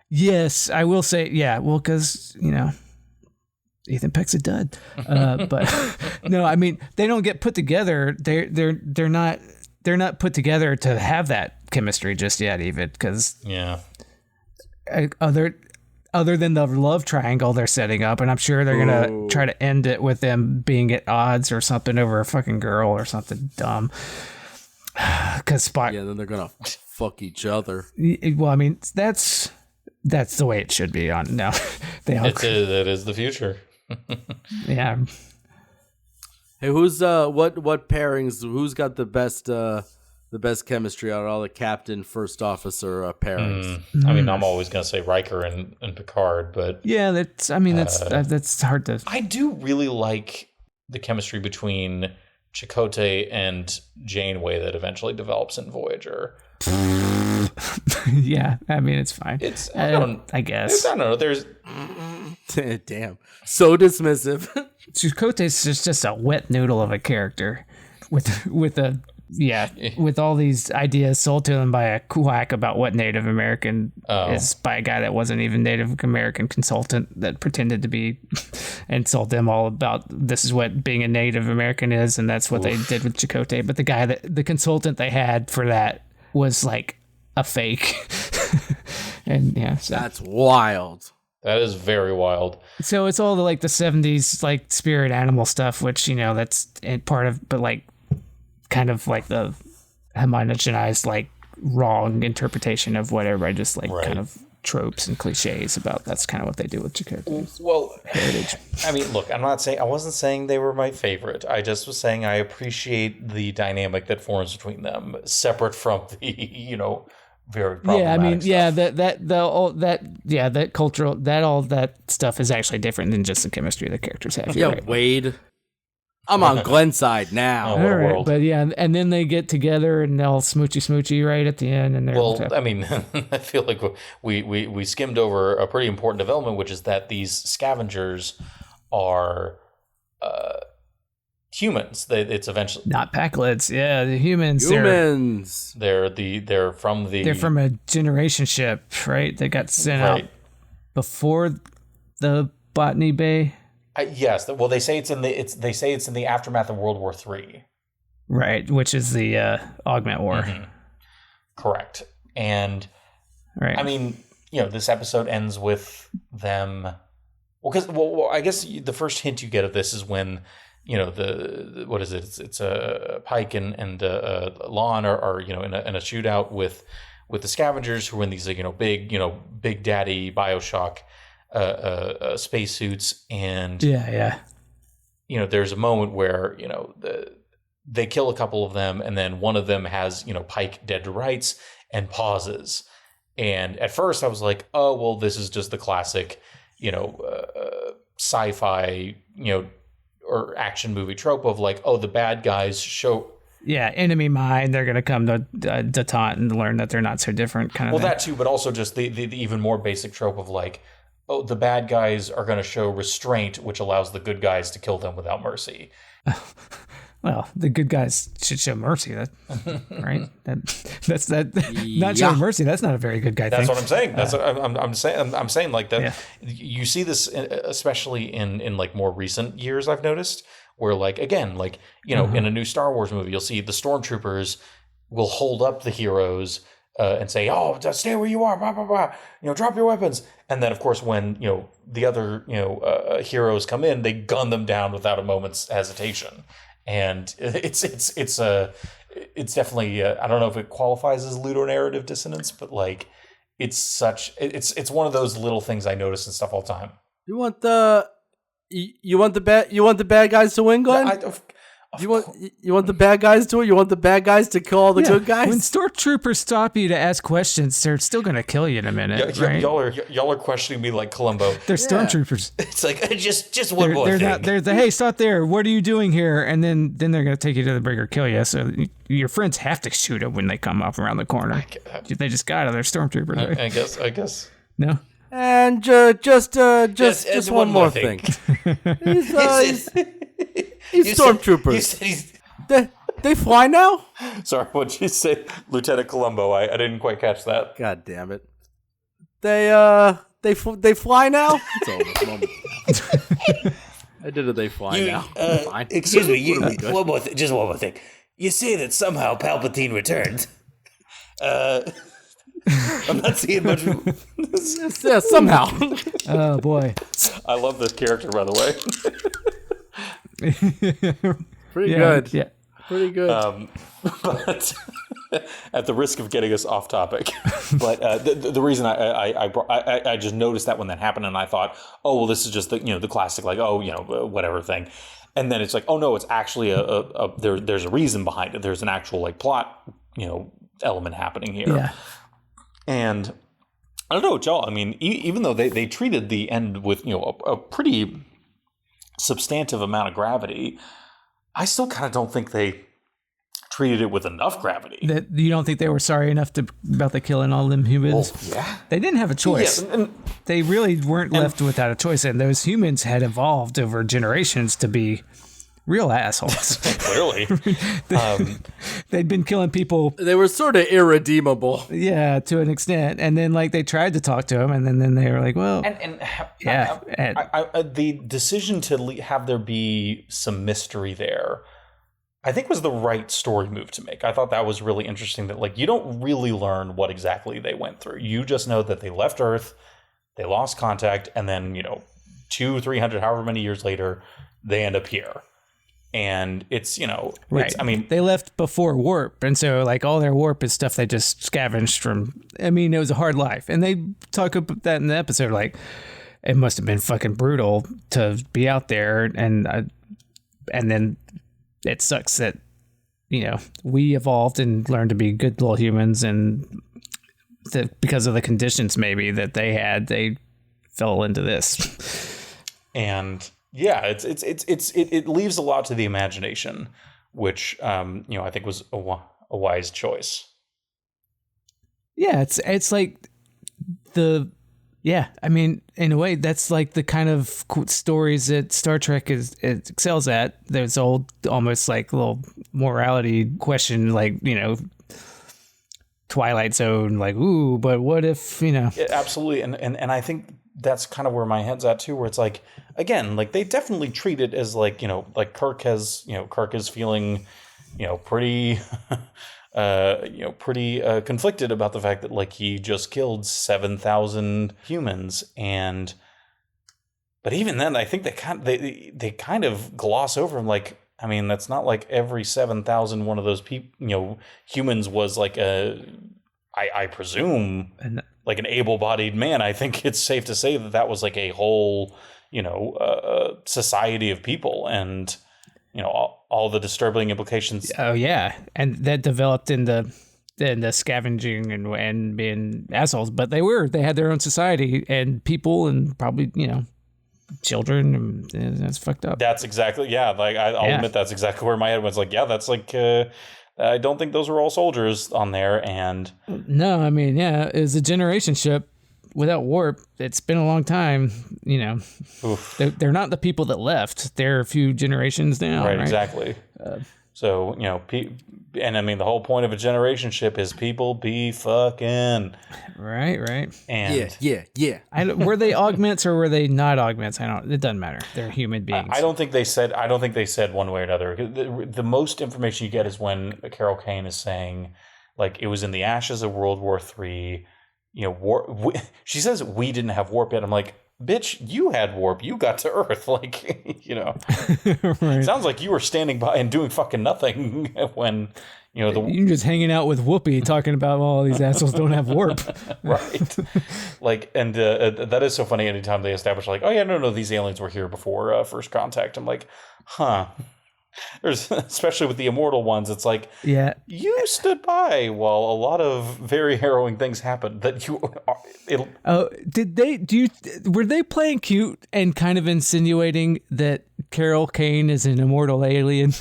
Yes, I will say, yeah. Well, because Ethan Peck's a dud, but no, I mean they don't get put together. They're not put together to have that chemistry just yet, even because other than the love triangle they're setting up, and I'm sure they're gonna try to end it with them being at odds or something over a fucking girl or something dumb. Because Spock, then they're gonna fuck each other. Well, I mean that's the way it should be. That is the future. Yeah. Hey, who's what pairings? Who's got the best chemistry out of all the captain, first officer pairings? I mean, I'm always gonna say Riker and Picard, but that's hard to. I do really like the chemistry between Chakotay and Janeway that eventually develops in Voyager. Yeah, I mean it's fine. I guess. I don't know. There's damn, so dismissive. Chakotay's just a wet noodle of a character with all these ideas sold to him by a quack about what Native American is by a guy that wasn't even Native American consultant that pretended to be and sold them all about this is what being a Native American is, and that's what they did with Chakotay. But the consultant they had for that was like a fake. And that's wild. That is very wild. So it's all the 70s like spirit animal stuff, which that's part of, but like kind of like the homogenized like wrong interpretation of what everybody just kind of tropes and cliches about. That's kind of what they do with Chakotay. Well, heritage. I mean, look, I wasn't saying they were my favorite. I just was saying I appreciate the dynamic that forms between them, separate from the very problematic stuff. That cultural, all that stuff is actually different than just the chemistry the characters have. Right. Wade, I'm on Glenn's side now. Oh, what a world. But and then they get together and they'll smoochy right at the end. And I mean, I feel like we skimmed over a pretty important development, which is that these scavengers are humans. It's eventually not Packlids. Yeah, the humans. They're from a generation ship, right? They got sent out before the Botany Bay. Yes. Well, they say it's in the aftermath of World War III. Right, which is the Augment War. Mm-hmm. Correct. And I mean, this episode ends with them. I guess the first hint you get of this is when the what is it? It's a Pike and Lon are in a shootout with the scavengers who are in these big daddy BioShock spacesuits, and there's a moment where, they kill a couple of them, and then one of them has, Pike dead to rights and pauses. And at first I was like, oh, well, this is just the classic, sci-fi, or action movie trope of like, oh, the bad guys show. Yeah, enemy mine. They're going to come to taunt and learn that they're not so different kind of thing. Well, that too, but also just the even more basic trope of like, oh, the bad guys are going to show restraint, which allows the good guys to kill them without mercy. Well, the good guys should show mercy, right? That's not showing mercy. That's not a very good guy thing. That's what I'm saying. That's what I'm saying. I'm saying like that. Yeah. You see this especially in like more recent years. I've noticed where like again like in a new Star Wars movie, you'll see the stormtroopers will hold up the heroes and say, "Oh, stay where you are, blah blah blah. Drop your weapons." And then of course when the other heroes come in, they gun them down without a moment's hesitation. And it's definitely I don't know if it qualifies as ludonarrative dissonance, but like it's one of those little things I notice and stuff all the time. You want the bad guys to win, Glenn? You want the bad guys to win? You want the bad guys to kill all the good guys? When stormtroopers stop you to ask questions, they're still going to kill you in a minute. Right? Y'all are questioning me like Columbo. They're stormtroopers. It's like just one more thing. They're hey, stop there. What are you doing here? And then they're going to take you to the brig or kill you. So your friends have to shoot them when they come up around the corner. They just got it. They're stormtroopers. Right? I guess. No. And just one more thing. He's stormtroopers. They fly now? Sorry, what'd you say, Lieutenant Columbo? I didn't quite catch that. God damn it! They fly now? It's almost moment. I did it. They fly now. Fine. Excuse me. Just one more thing. You say that somehow Palpatine returned. I'm not seeing much. Yeah, somehow. Oh boy! I love this character, by the way. Pretty good. Yeah, pretty good. But at the risk of getting us off topic, but the reason I just noticed that when that happened, and I thought, oh well, this is just the classic like whatever thing, and then it's like, oh no, it's actually there's a reason behind it. There's an actual like plot element happening here. Yeah. And I don't know, Joel. I mean, even though they treated the end with a pretty substantive amount of gravity, I still kind of don't think they treated it with enough gravity. You don't think they were sorry enough about the killing all them humans? Well, yeah, they didn't have a choice. Yeah, they really weren't left without a choice, and those humans had evolved over generations to be real assholes. Clearly. They'd been killing people. They were sort of irredeemable. Yeah, to an extent. And then like they tried to talk to him, and then they were like, well. The decision to have there be some mystery there, I think was the right story move to make. I thought that was really interesting that like you don't really learn what exactly they went through. You just know that they left Earth, they lost contact, and then, 200-300, however many years later, they end up here. And it's, right. They left before warp. And so like all their warp is stuff they just scavenged from. I mean, it was a hard life. And they talk about that in the episode. Like it must have been fucking brutal to be out there. And then it sucks that, we evolved and learned to be good little humans. And because of the conditions maybe that they had, they fell into this. And yeah, it leaves a lot to the imagination, which I think was a wise choice. Yeah, it's like I mean, in a way, that's like the kind of stories that Star Trek it excels at. There's old, almost like little morality question, like Twilight Zone, like ooh, but what if Yeah, absolutely, and I think that's kind of where my head's at too, where it's like, again, like they definitely treat it as like, like Kirk is feeling, pretty, pretty conflicted about the fact that like he just killed 7,000 humans. But even then, I think they kind of gloss over him. Like, I mean, that's not like every 7,000 one of those people, humans was like I presume like an able-bodied man. I think it's safe to say that was like a whole, society of people, and all the disturbing implications. Oh yeah, and that developed in the scavenging and being assholes, but they had their own society and people and probably children, and that's fucked up. That's exactly I'll admit that's exactly where my head was. That's I don't think those were all soldiers on there, and no, I mean it was a generation ship without warp. It's been a long time, They're not the people that left. They're a few generations now, right? Exactly. So and I mean the whole point of a generation ship is people be fucking right. And yeah. Were they augments or were they not augments? It doesn't matter. They're human beings. I don't think they said one way or another. The most information you get is when Carol Kane is saying it was in the ashes of World War III. She says we didn't have warp yet. I'm like, bitch, you had warp. You got to Earth. Right. Sounds like you were standing by and doing fucking nothing when, you're just hanging out with Whoopi talking about all these assholes don't have warp. Right. And that is so funny anytime they establish oh yeah, no, these aliens were here before First Contact. I'm like, huh. There's, especially with the immortal ones, it's yeah, you stood by while a lot of very harrowing things happened that were they playing cute and kind of insinuating that Carol Kane is an immortal alien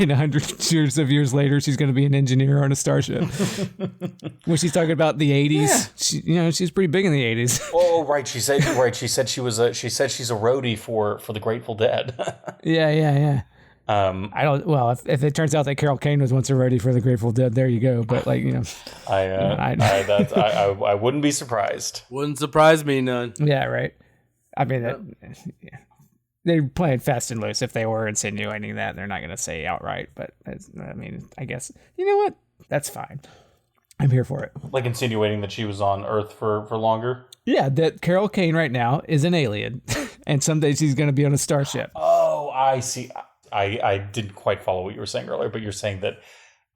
and 100 years later she's going to be an engineer on a starship? When she's talking about the 80s, yeah. She's pretty big in the 80s. Oh, right. She said she's a roadie for the Grateful Dead. Yeah. If it turns out that Carol Kane was once a roadie for the Grateful Dead, there you go. But I wouldn't be surprised. Wouldn't surprise me none. Yeah, right. I mean, they're playing fast and loose. If they were insinuating that, they're not going to say outright. But I guess you know what? That's fine. I'm here for it. Insinuating that she was on Earth for longer. Yeah, that Carol Kane right now is an alien, and someday she's going to be on a starship. Oh, I see. I didn't quite follow what you were saying earlier, but you're saying that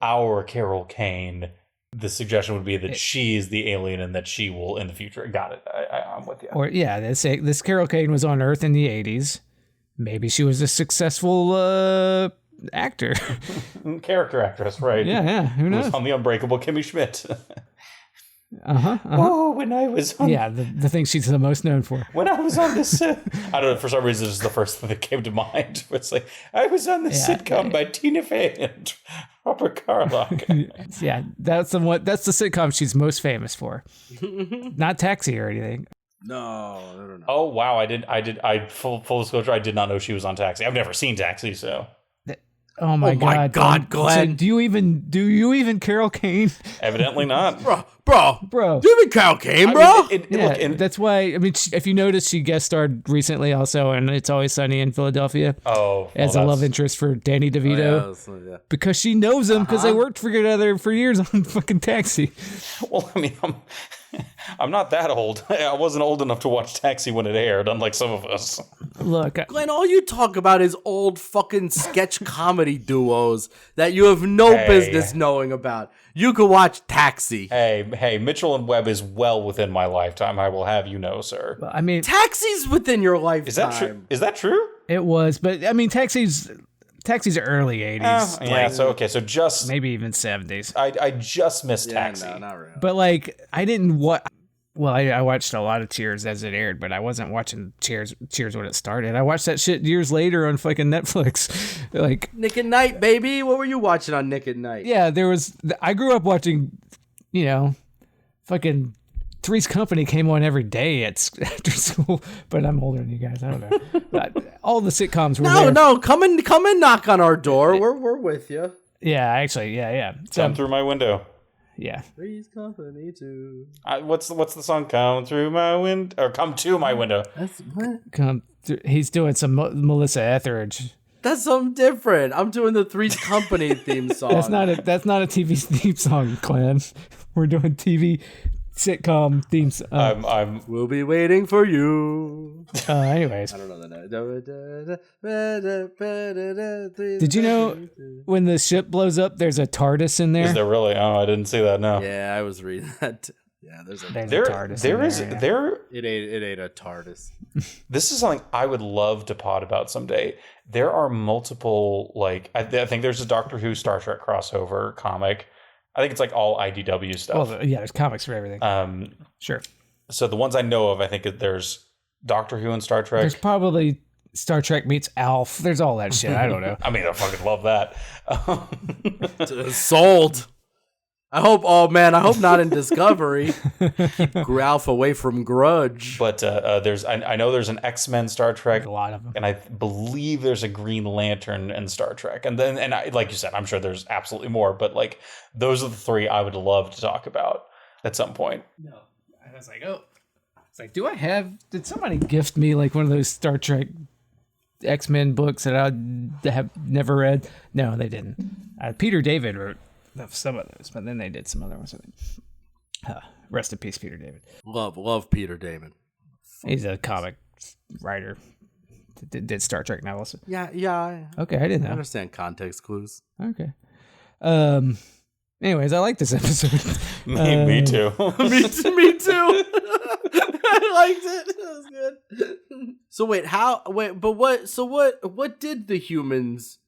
our Carol Kane, the suggestion would be that she is the alien and that she will in the future. Got it. I'm with you. Or yeah, this Carol Kane was on Earth in the 80s. Maybe she was a successful actor. Character actress, right. Yeah. Who knows? Was on the Unbreakable Kimmy Schmidt. Oh, when I was on... Yeah, the thing she's the most known for. When I was on this... I don't know, for some reason, it's the first thing that came to mind. It's I was on the sitcom by Tina Fey and Robert Carlock. Yeah, that's the sitcom she's most famous for. Not Taxi or anything. No. Oh, wow, full disclosure, I did not know she was on Taxi. I've never seen Taxi, so... Oh my God, Glenn! So do you even Carol Kane? Evidently not, bro. Do you even Carol Kane, bro? That's why. I mean, if you notice, she guest starred recently also, and It's Always Sunny in Philadelphia. As a love interest for Danny DeVito, because she knows him because they worked together for years on fucking Taxi. Well, I mean, I'm not that old. I wasn't old enough to watch Taxi when it aired, unlike some of us. Look, Glenn, all you talk about is old fucking sketch comedy duos that you have no business knowing about. You could watch Taxi. Hey, Mitchell and Webb is well within my lifetime. I will have you know, sir. Well, I mean, Taxi's within your lifetime. Is that true? Is that true? It was, but I mean, Taxi's early 80s. So just maybe even 70s. I just missed Taxi. No, not really. But I didn't watch. Well, I watched a lot of Cheers as it aired, but I wasn't watching Cheers when it started. I watched that shit years later on fucking Netflix. Nick at Night, baby. What were you watching on Nick at Night? Yeah, I grew up watching, fucking Three's Company came on every day after school, but I'm older than you guys. I don't know. But all the sitcoms were there. No, come and knock on our door. We're with you. Yeah, actually, yeah. Come through my window. Yeah. Three's Company too. What's the song? Come through my window, or come to my window. That's what? He's doing some Melissa Etheridge. That's something different. I'm doing the Three's Company theme song. That's not a TV theme song, Glenn. We're doing TV sitcom themes. We'll be waiting for you. Anyways, I don't know the note. Did you know when the ship blows up, there's a TARDIS in there? Is there really? Oh, I didn't see that. No. Yeah, I was reading that. Yeah, there's a TARDIS there in is there, yeah. there. it ain't a TARDIS. This is something I would love to pod about someday. There are multiple, like, I think there's a Doctor Who Star Trek crossover comic. I think it's like all IDW stuff. Well, yeah, there's comics for everything. Sure. So the ones I know of, I think there's Doctor Who and Star Trek. There's probably Star Trek meets Alf. There's all that shit. I don't know. I mean, I fucking love that. Sold. I hope not in Discovery. Keep Ralph away from Grudge. But I know there's an X-Men Star Trek, A lot of them. and I believe there's a Green Lantern and Star Trek, and like you said, I'm sure there's absolutely more. But like those are the three I would love to talk about at some point. No, I was like, oh, it's like, did somebody gift me like one of those Star Trek X-Men books that I have never read? No, they didn't. Peter David wrote some of those, but then they did some other ones. I think. Rest in peace, Peter David. Love Peter David. He's a comic writer. Did Star Trek novels. Yeah. Okay, I didn't I know. understand context clues. Okay. Anyways, I like this episode. Me too. me too. I liked it. That was good. So what did the humans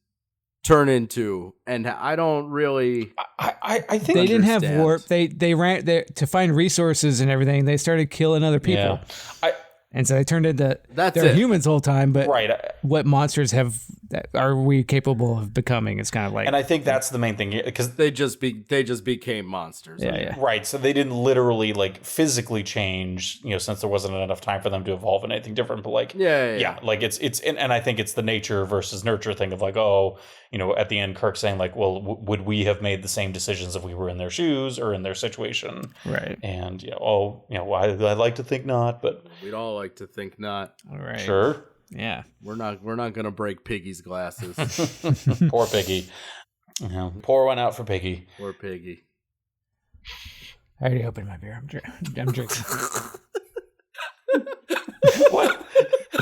turn into? And I don't really. I think they didn't have understand. warp. They ran there to find resources and everything. They started killing other people. Yeah. And so they turned into That's they're it. humans the whole time, but Right. what monsters are we capable of becoming? It's kind of like And I think that's the main thing, because They just became monsters. yeah. right, so they didn't literally like physically change, since there wasn't enough time for them to evolve into anything different. But like, Yeah. like it's and I think it's the nature versus nurture thing of like, at the end, Kirk saying like, well, would we have made the same decisions if we were in their shoes or in their situation? Right. And I'd like to think not, but We'd all like to think not. All right. sure, Yeah. We're not gonna break Piggy's glasses. poor Piggy. Pour one out for Piggy. Poor Piggy. I already opened my beer. I'm drinking.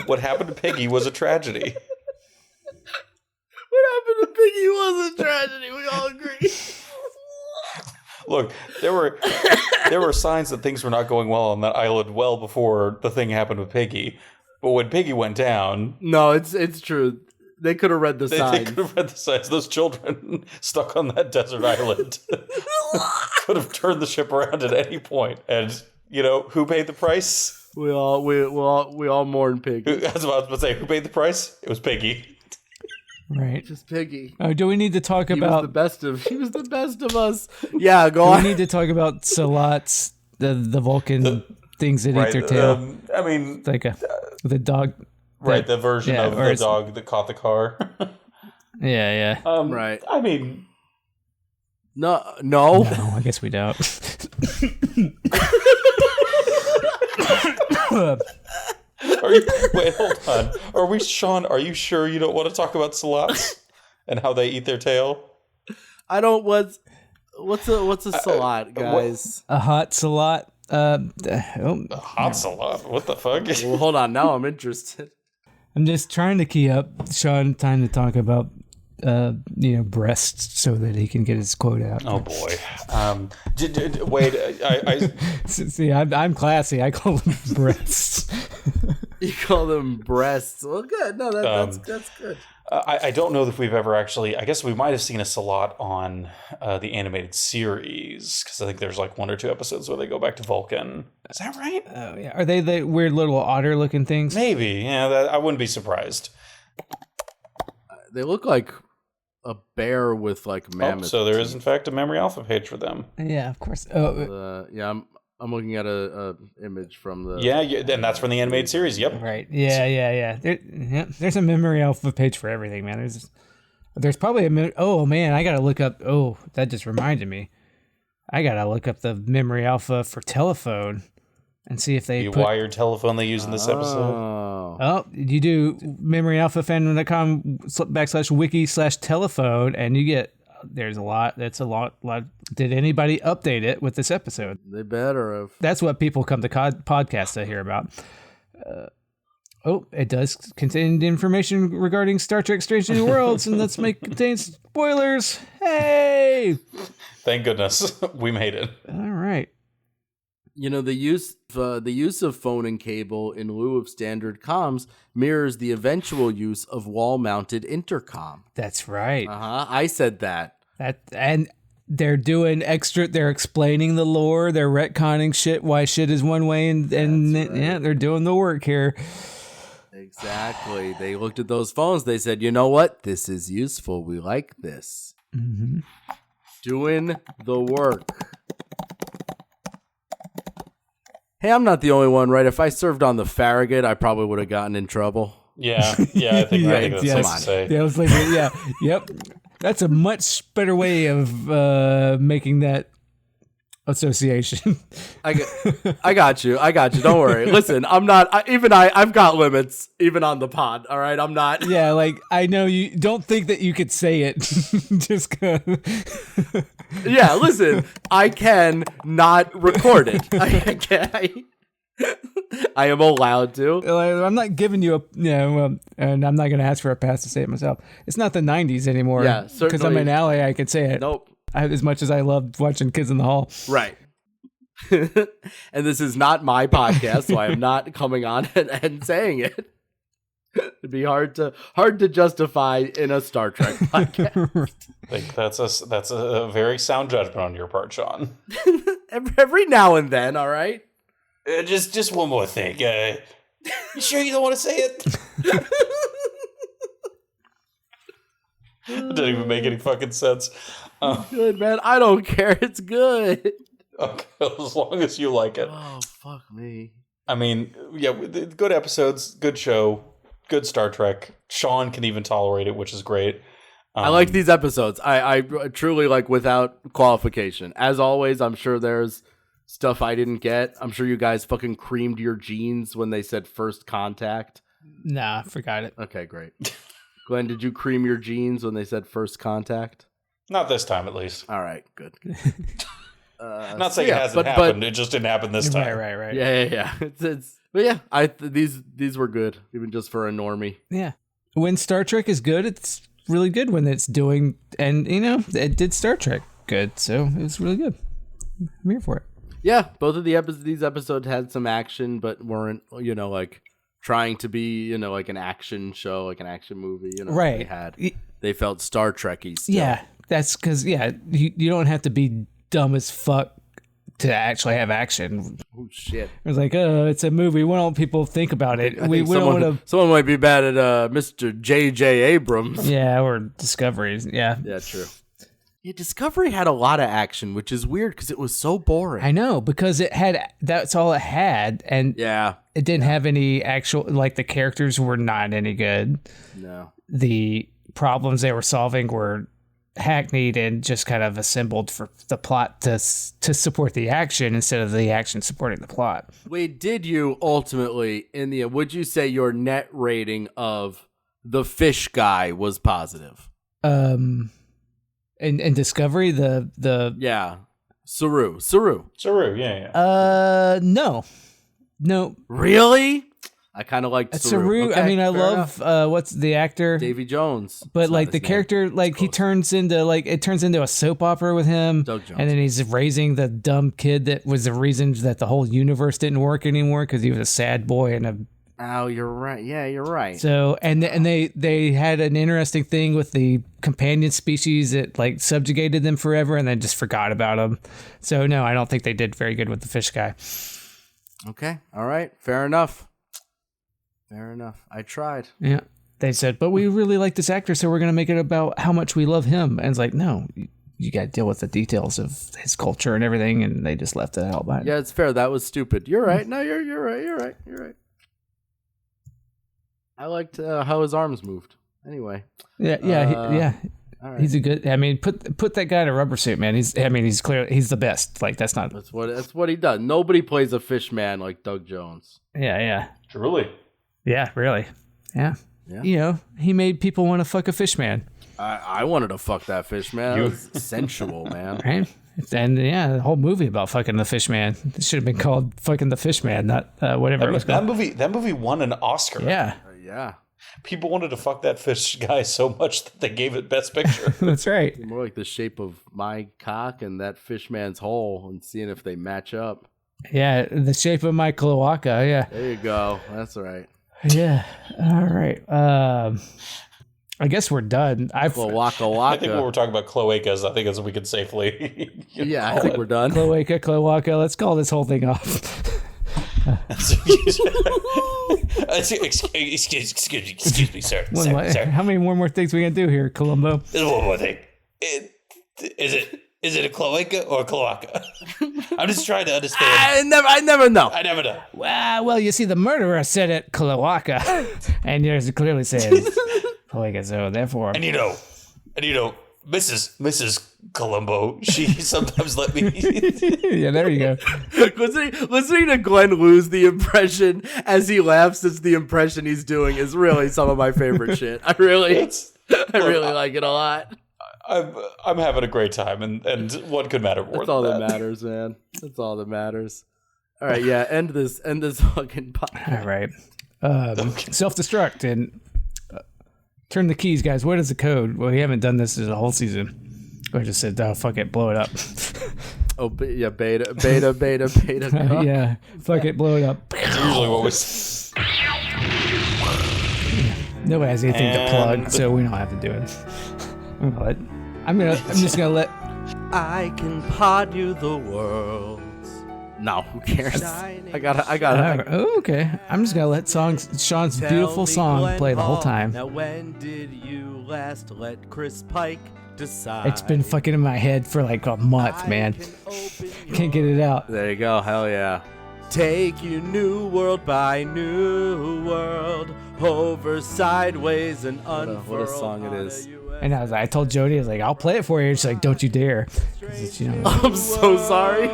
What happened to Piggy was a tragedy. What happened to Piggy was a tragedy. We all agree. Look, there were signs that things were not going well on that island well before the thing happened with Piggy. But when Piggy went down, No, it's true. They could have read the they signs. could have read the signs. Those children stuck on that desert island could have turned the ship around at any point. And who paid the price? We all mourn Piggy. I was about to say, who paid the price? It was Piggy. Right. Just Piggy. Oh, do we need to talk He was about? the best of us. Yeah, go Do we on. need to talk about Sehlat's the Vulcan things that eat their tail? I mean, Like the dog. right, the version yeah, of or the it's- dog that caught the car. Yeah. Right. I mean, No. No, I guess we don't. wait, hold on. Are we, Sean? Are you sure you don't want to talk about Sehlat and how they eat their tail? I don't. What's a Sehlat, guys? A hot Sehlat. Hot Sehlat? What the fuck? Well, hold on. Now I'm interested. I'm just trying to key up Sean time to talk about breasts so that he can get his quote out. Oh boy. Wait. I See, I'm classy. I call them breasts. You call them breasts. Well, good. No, that's good. I don't know if we've ever actually. I guess we might have seen a Sehlat on the animated series, because I think there's like 1 or 2 episodes where they go back to Vulcan. Is that right? Oh yeah. Are they the weird little otter-looking things? Maybe. Yeah, I wouldn't be surprised. They look like a bear with like mammoth. So there is in fact a Memory Alpha page for them. Yeah, of course. Oh, Yeah, I'm looking at a image from the. Yeah, and that's from the animated series. Yep. right. Yeah. There's a Memory Alpha page for everything, man. There's probably oh man, I gotta look up. Oh, that just reminded me. I gotta look up the Memory Alpha for telephone and see if they The put. wired telephone they use in this episode. Oh, you do memoryalphafandom.com/wiki/telephone, and you get. There's a lot. That's a lot. Did anybody update it with this episode? They better have. That's what people come to podcasts to hear about. It does contain information regarding Star Trek Strange New Worlds, and contains spoilers. Hey! Thank goodness we made it. All right. the use of phone and cable in lieu of standard comms mirrors the eventual use of wall-mounted intercom. That's right. I said that. And they're doing extra. They're explaining the lore. They're retconning shit. Why shit is one way, and right. Yeah, they're doing the work here. Exactly. They looked at those phones. They said, "You know what? This is useful. We like this." Mm-hmm. Doing the work. Hey, I'm not the only one, right? If I served on the Farragut, I probably would have gotten in trouble. Yeah, I think that's safe to say. Yeah, I was like, yep. That's a much better way of making that association. I got you. Don't worry. Listen, I've got limits, even on the pod. All right, I'm not. Yeah, like I know you don't think that you could say it. Just yeah, listen, I can not record it. I am allowed to. I'm not giving you and I'm not going to ask for a pass to say it myself. It's not the 90s anymore. Yeah, certainly. Because I'm in LA, I can say it. Nope. As much as I loved watching Kids in the Hall. Right. And this is not my podcast, so I am not coming on and saying it. It'd be hard to justify in a Star Trek podcast. I think that's a very sound judgment on your part, Sean. Every now and then, all right? Just one more thing. You sure you don't want to say it? It didn't even make any fucking sense. Good, man. I don't care. It's good. Okay, as long as you like it. Oh, fuck me. I mean, yeah, good episodes, good show, good Star Trek. Sean can even tolerate it, which is great. I like these episodes. I truly like without qualification. As always, I'm sure there's stuff I didn't get. I'm sure you guys fucking creamed your jeans when they said first contact. Nah, forgot it. Okay, great. Glenn, did you cream your jeans when they said first contact? Not this time, at least. All right, good. Not saying it hasn't happened. It just didn't happen this time. Right. Yeah. But yeah, these were good, even just for a normie. Yeah. When Star Trek is good, it's really good when it's doing, and it did Star Trek good, so it was really good. I'm here for it. Yeah, both of these episodes had some action, but weren't, like trying to be, like an action show, like an action movie. Right. They felt Star Trek-y still. Yeah, that's because you don't have to be dumb as fuck to actually have action. Oh shit! It was like, it's a movie. Why don't people think about it? We don't want to. Someone might be bad at Mr. J.J. Abrams. Yeah, or Discovery. Yeah. Yeah, true. Yeah, Discovery had a lot of action, which is weird because it was so boring. I know, because that's all it had, and it didn't have any actual, like, the characters were not any good. No. The problems they were solving were hackneyed and just kind of assembled for the plot to support the action instead of the action supporting the plot. Wait, did you ultimately, in the end, would you say your net rating of the fish guy was positive? In Discovery, the yeah, Saru, yeah. No, really? I kind of liked Saru. Okay, I mean, I love what's the actor, Davy Jones, but like the character, like he turns into a soap opera with him, Doug Jones. And then he's raising the dumb kid that was the reason that the whole universe didn't work anymore because he was a sad boy and a. Oh, you're right. Yeah, you're right. So, and they had an interesting thing with the companion species that like subjugated them forever and then just forgot about them. So, no, I don't think they did very good with the fish guy. Okay. All right. Fair enough. I tried. Yeah. They said, but we really like this actor, so we're going to make it about how much we love him. And it's like, no, you got to deal with the details of his culture and everything. And they just left it out behind. Yeah, it's fair. That was stupid. You're right. No, you're right. I liked how his arms moved. Anyway. Yeah. All right. He's a good. I mean, put that guy in a rubber suit, man. He's clearly the best. Like that's what he does. Nobody plays a fish man like Doug Jones. Yeah. Truly. Yeah, really. Yeah. He made people want to fuck a fish man. I wanted to fuck that fish man. It was sensual, man. Right. And the whole movie about fucking the fish man. It should have been called fucking the fish man, not whatever it was called. That movie won an Oscar. Yeah. Yeah. People wanted to fuck that fish guy so much that they gave it Best Picture. That's right. More like the shape of my cock and that fish man's hole and seeing if they match up. Yeah, the shape of my cloaca. Yeah. There you go. That's right. Yeah. All right. I guess we're done. Waka I think when waka. we're talking about cloacas, I think as we could safely. Yeah, I think we're done. cloaca. Let's call this whole thing off. Excuse me, sir. Sir. How many more things we gonna do here, Columbo? There's one more thing. Is it a cloaca or a cloaca? I'm just trying to understand. I never know. I never know. Well, you see, the murderer said it cloaca, and yours clearly says cloaca. So therefore, And you know, Mrs. Columbo, she sometimes let me. yeah, there you go. Listening to Glenn lose the impression as he laughs, it's the impression he's doing is really some of my favorite shit. I really like it a lot. I'm having a great time, and what could matter more? That's all that matters, man. That's all that matters. All right, yeah. End this fucking podcast. All right. Self-destruct and turn the keys, guys. What is the code? Well, we haven't done this the whole season. I just said, oh, fuck it, blow it up. Oh, yeah, beta. Yeah, fuck it, blow it up. That's usually what we. Nobody has anything to plug, so we don't have to do it. I'm just gonna let. I can pod you the world. No, who cares? I got. Oh, okay. I'm just gonna let Sean's beautiful song play the whole time. Now, when did you last let Chris Pike decide? It's been fucking in my head for like a month, man. Can't get it out. There you go. Hell yeah. Take you new world by new world, over, sideways, and unfurled. What a song it is. And I told Jody, I was like, I'll play it for you. She's like, don't you dare. 'Cause it's, I'm so sorry.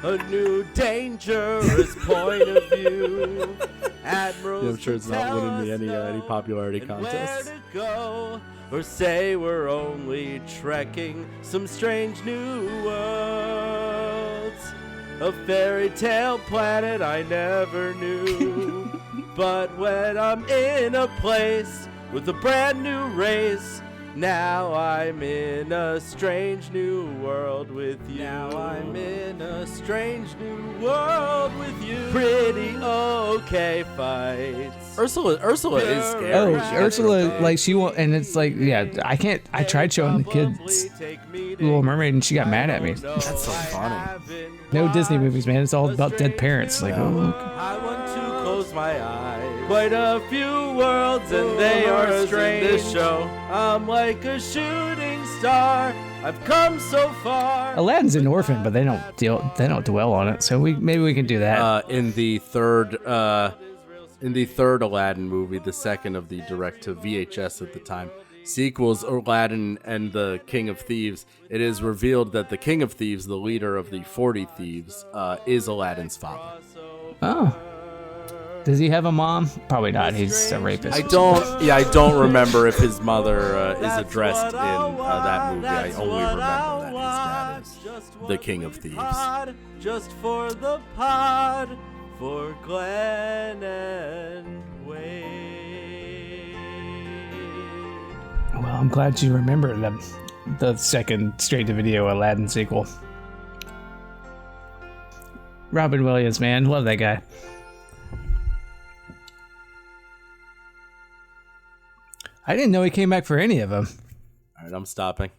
A new dangerous point of view. Admirals, I'm sure it's not winning me any popularity contests. Where to go, or say we're only trekking some strange new worlds. A fairy tale planet I never knew. But when I'm in a place with a brand new race, now I'm in a strange new world with you. Now I'm in a strange new world with you. Pretty okay fights. Ursula is scary. Oh, Ursula, like she won't, and it's like, yeah, I can't. I tried showing the kids Little Mermaid, and she got mad at me. That's so funny. No Disney movies, man. It's all about dead parents. Like, oh. I want to close my eyes. Quite a few worlds, and they are strange. In this show, I'm like a shooting star. I've come so far. Aladdin's an orphan, but they don't dwell on it. So maybe we can do that. In the third Aladdin movie, the second of the direct to VHS at the time, sequels Aladdin and the King of Thieves, it is revealed that the King of Thieves, the leader of the 40 Thieves, is Aladdin's father. Oh. Does he have a mom? Probably not. He's a rapist. I don't remember if his mother is addressed in that movie. I only remember that his dad is the King of Thieves. Just for the pod, for Glenn and Wade. Well, I'm glad you remember the second straight-to-video Aladdin sequel. Robin Williams, man. Love that guy. I didn't know he came back for any of them. All right, I'm stopping.